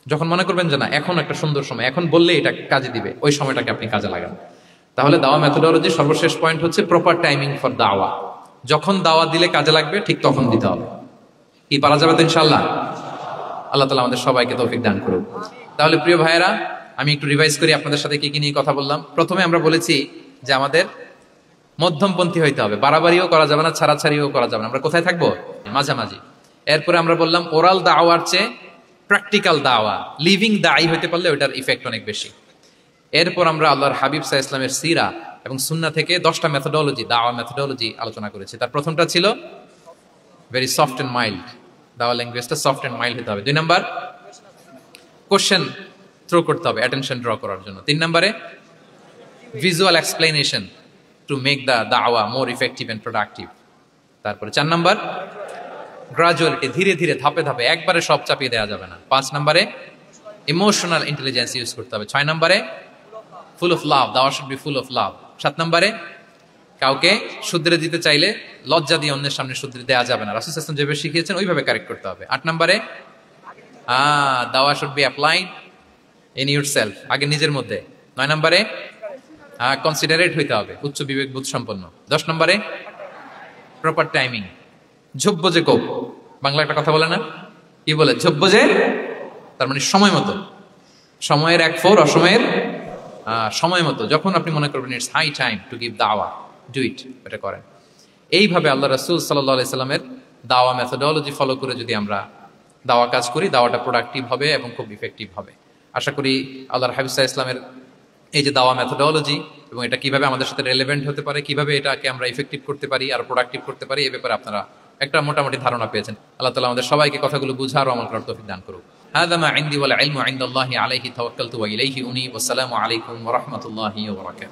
যখন মনে করবেন যে না এখন একটা সুন্দর সময়, এখন বললে এটা কাজে দিবে, ওই সময়টাকে আপনি কাজে লাগান। তাহলে দাওয়া মেথোডোলজি সর্বশেষ পয়েন্ট হচ্ছে প্রপার টাইমিং ফর দাওয়া। যখন দাওয়া দিলে কাজে লাগবে, ঠিক তখন দিতে হবে। কি পারা যাবে তো ইনশাআল্লাহ? আল্লাহ তাআলা আমাদের সবাইকে তৌফিক দান করুন। তাহলে প্রিয় ভাইয়েরা, আমি একটু রিভাইজ করি আপনাদের সাথে কি কি নিয়ে কথা বললাম। প্রথমে আমরা বলেছি যে আমাদের মধ্যমপন্থী হইতে হবে, বাড়াবাড়িও করা যাবে না, ছাড়াছাড়িও করা যাবে না। আমরা কোথায় থাকবো? মাঝামাঝি। এরপরে আমরা বললাম ওরাল দাওয়ার চেয়ে প্র্যাকটিক্যাল দাওয়া, লিভিং দায়ী হইতে পারলে ওইটার ইফেক্ট অনেক বেশি। এরপর আমরা আল্লাহর হাবিব সাল্লাল্লাহু আলাইহি ওয়াসাল্লামের সিরা এবং সুন্নাহ থেকে 10টা মেথোডোলজি, দাওয়া মেথোডোলজি আলোচনা করেছি। তার প্রথমটা ছিল ভেরি সফট এন্ড মাইল্ড, দাওয়া ল্যাঙ্গুয়েজটা সফট এন্ড মাইল্ড হতে হবে। 2 নাম্বার, কোশ্চেন থ্রো করতে হবে অ্যাটেনশন ড্র করার জন্য। 3 নম্বরে visual explanation to make the দাওয়া মোর ইফেক্টিভ এন্ড প্রোডাক্টিভ। তারপরে 4 নাম্বার, গ্রাজুয়ালিটি, ধীরে ধীরে, ধাপে ধাপে, একবারে সব চাপিয়ে দেওয়া যাবে না। 5 নম্বরে ইমোশনাল ইন্টেলিজেন্স ইউজ করতে হবে। 6 নম্বরে ফুল অফ লাভ, দাওয়া should be full of love. 7 নম্বরে কাউকে শুধরে দিতে চাইলে লজ্জা দিয়ে অন্যের সামনে শুধরে দেওয়া যাবে না, রাসূল সাল্লাল্লাহু আলাইহি ওয়াসাল্লাম যেভাবে শিখিয়েছেন ওইভাবে কারেক্ট করতে হবে। 8 নম্বরে দাওয়া should be applied in yourself, আগে নিজের মধ্যে। 9 নম্বরে কনসিডারেট হইতে হবে, উচ্চ বিবেক বোধ সম্পন্ন। 10 নম্বরে প্রপার টাইমিং, ঝব্য যে কোপ, বাংলা একটা কথা বলে না, কি বলে? ঝব্য যে, তার মানে সময় মতো, সময়ের 1/4, অসময়ের সময় মতো। যখন আপনি মনে করবেন it's high time to give দাওয়া, ডু ইট, এটা করেন। এইভাবে আল্লাহ রাসূল সাল্লাল্লাহু আলাইহি সাল্লামের দাওয়া মেথোডোলজি ফলো করে যদি আমরা দাওয়া কাজ করি, দাওয়াটা প্রোডাক্টিভ হবে এবং খুব ইফেক্টিভ হবে। আশা করি আল্লাহর হাবিব সাল্লাল্লাহু আলাইহি ওয়াসাল্লামের এই যে দাওয়া মেথোডোলজি এবং এটা কিভাবে আমাদের সাথে রেলেভেন্ট হতে পারে, কিভাবে এটাকে আমরা ইফেক্টিভ করতে পারি আর প্রোডাক্টিভ করতে পারি, এই ব্যাপারে আপনারা একটা মোটামুটি ধারণা পেয়েছেন। আল্লাহ তাআলা আমাদের সবাইকে কথাগুলো বুঝার ও আমল করার তৌফিক দান করুন। হাযা মা ইনদি ওয়াল ইলমু ইনদাল্লাহি আলাইহি তাওয়াক্কালতু ওয়া ইলাইহি উনীব। ওয়াসসালামু আলাইকুম ওয়া রাহমাতুল্লাহি ওয়া বারাকাতুহু।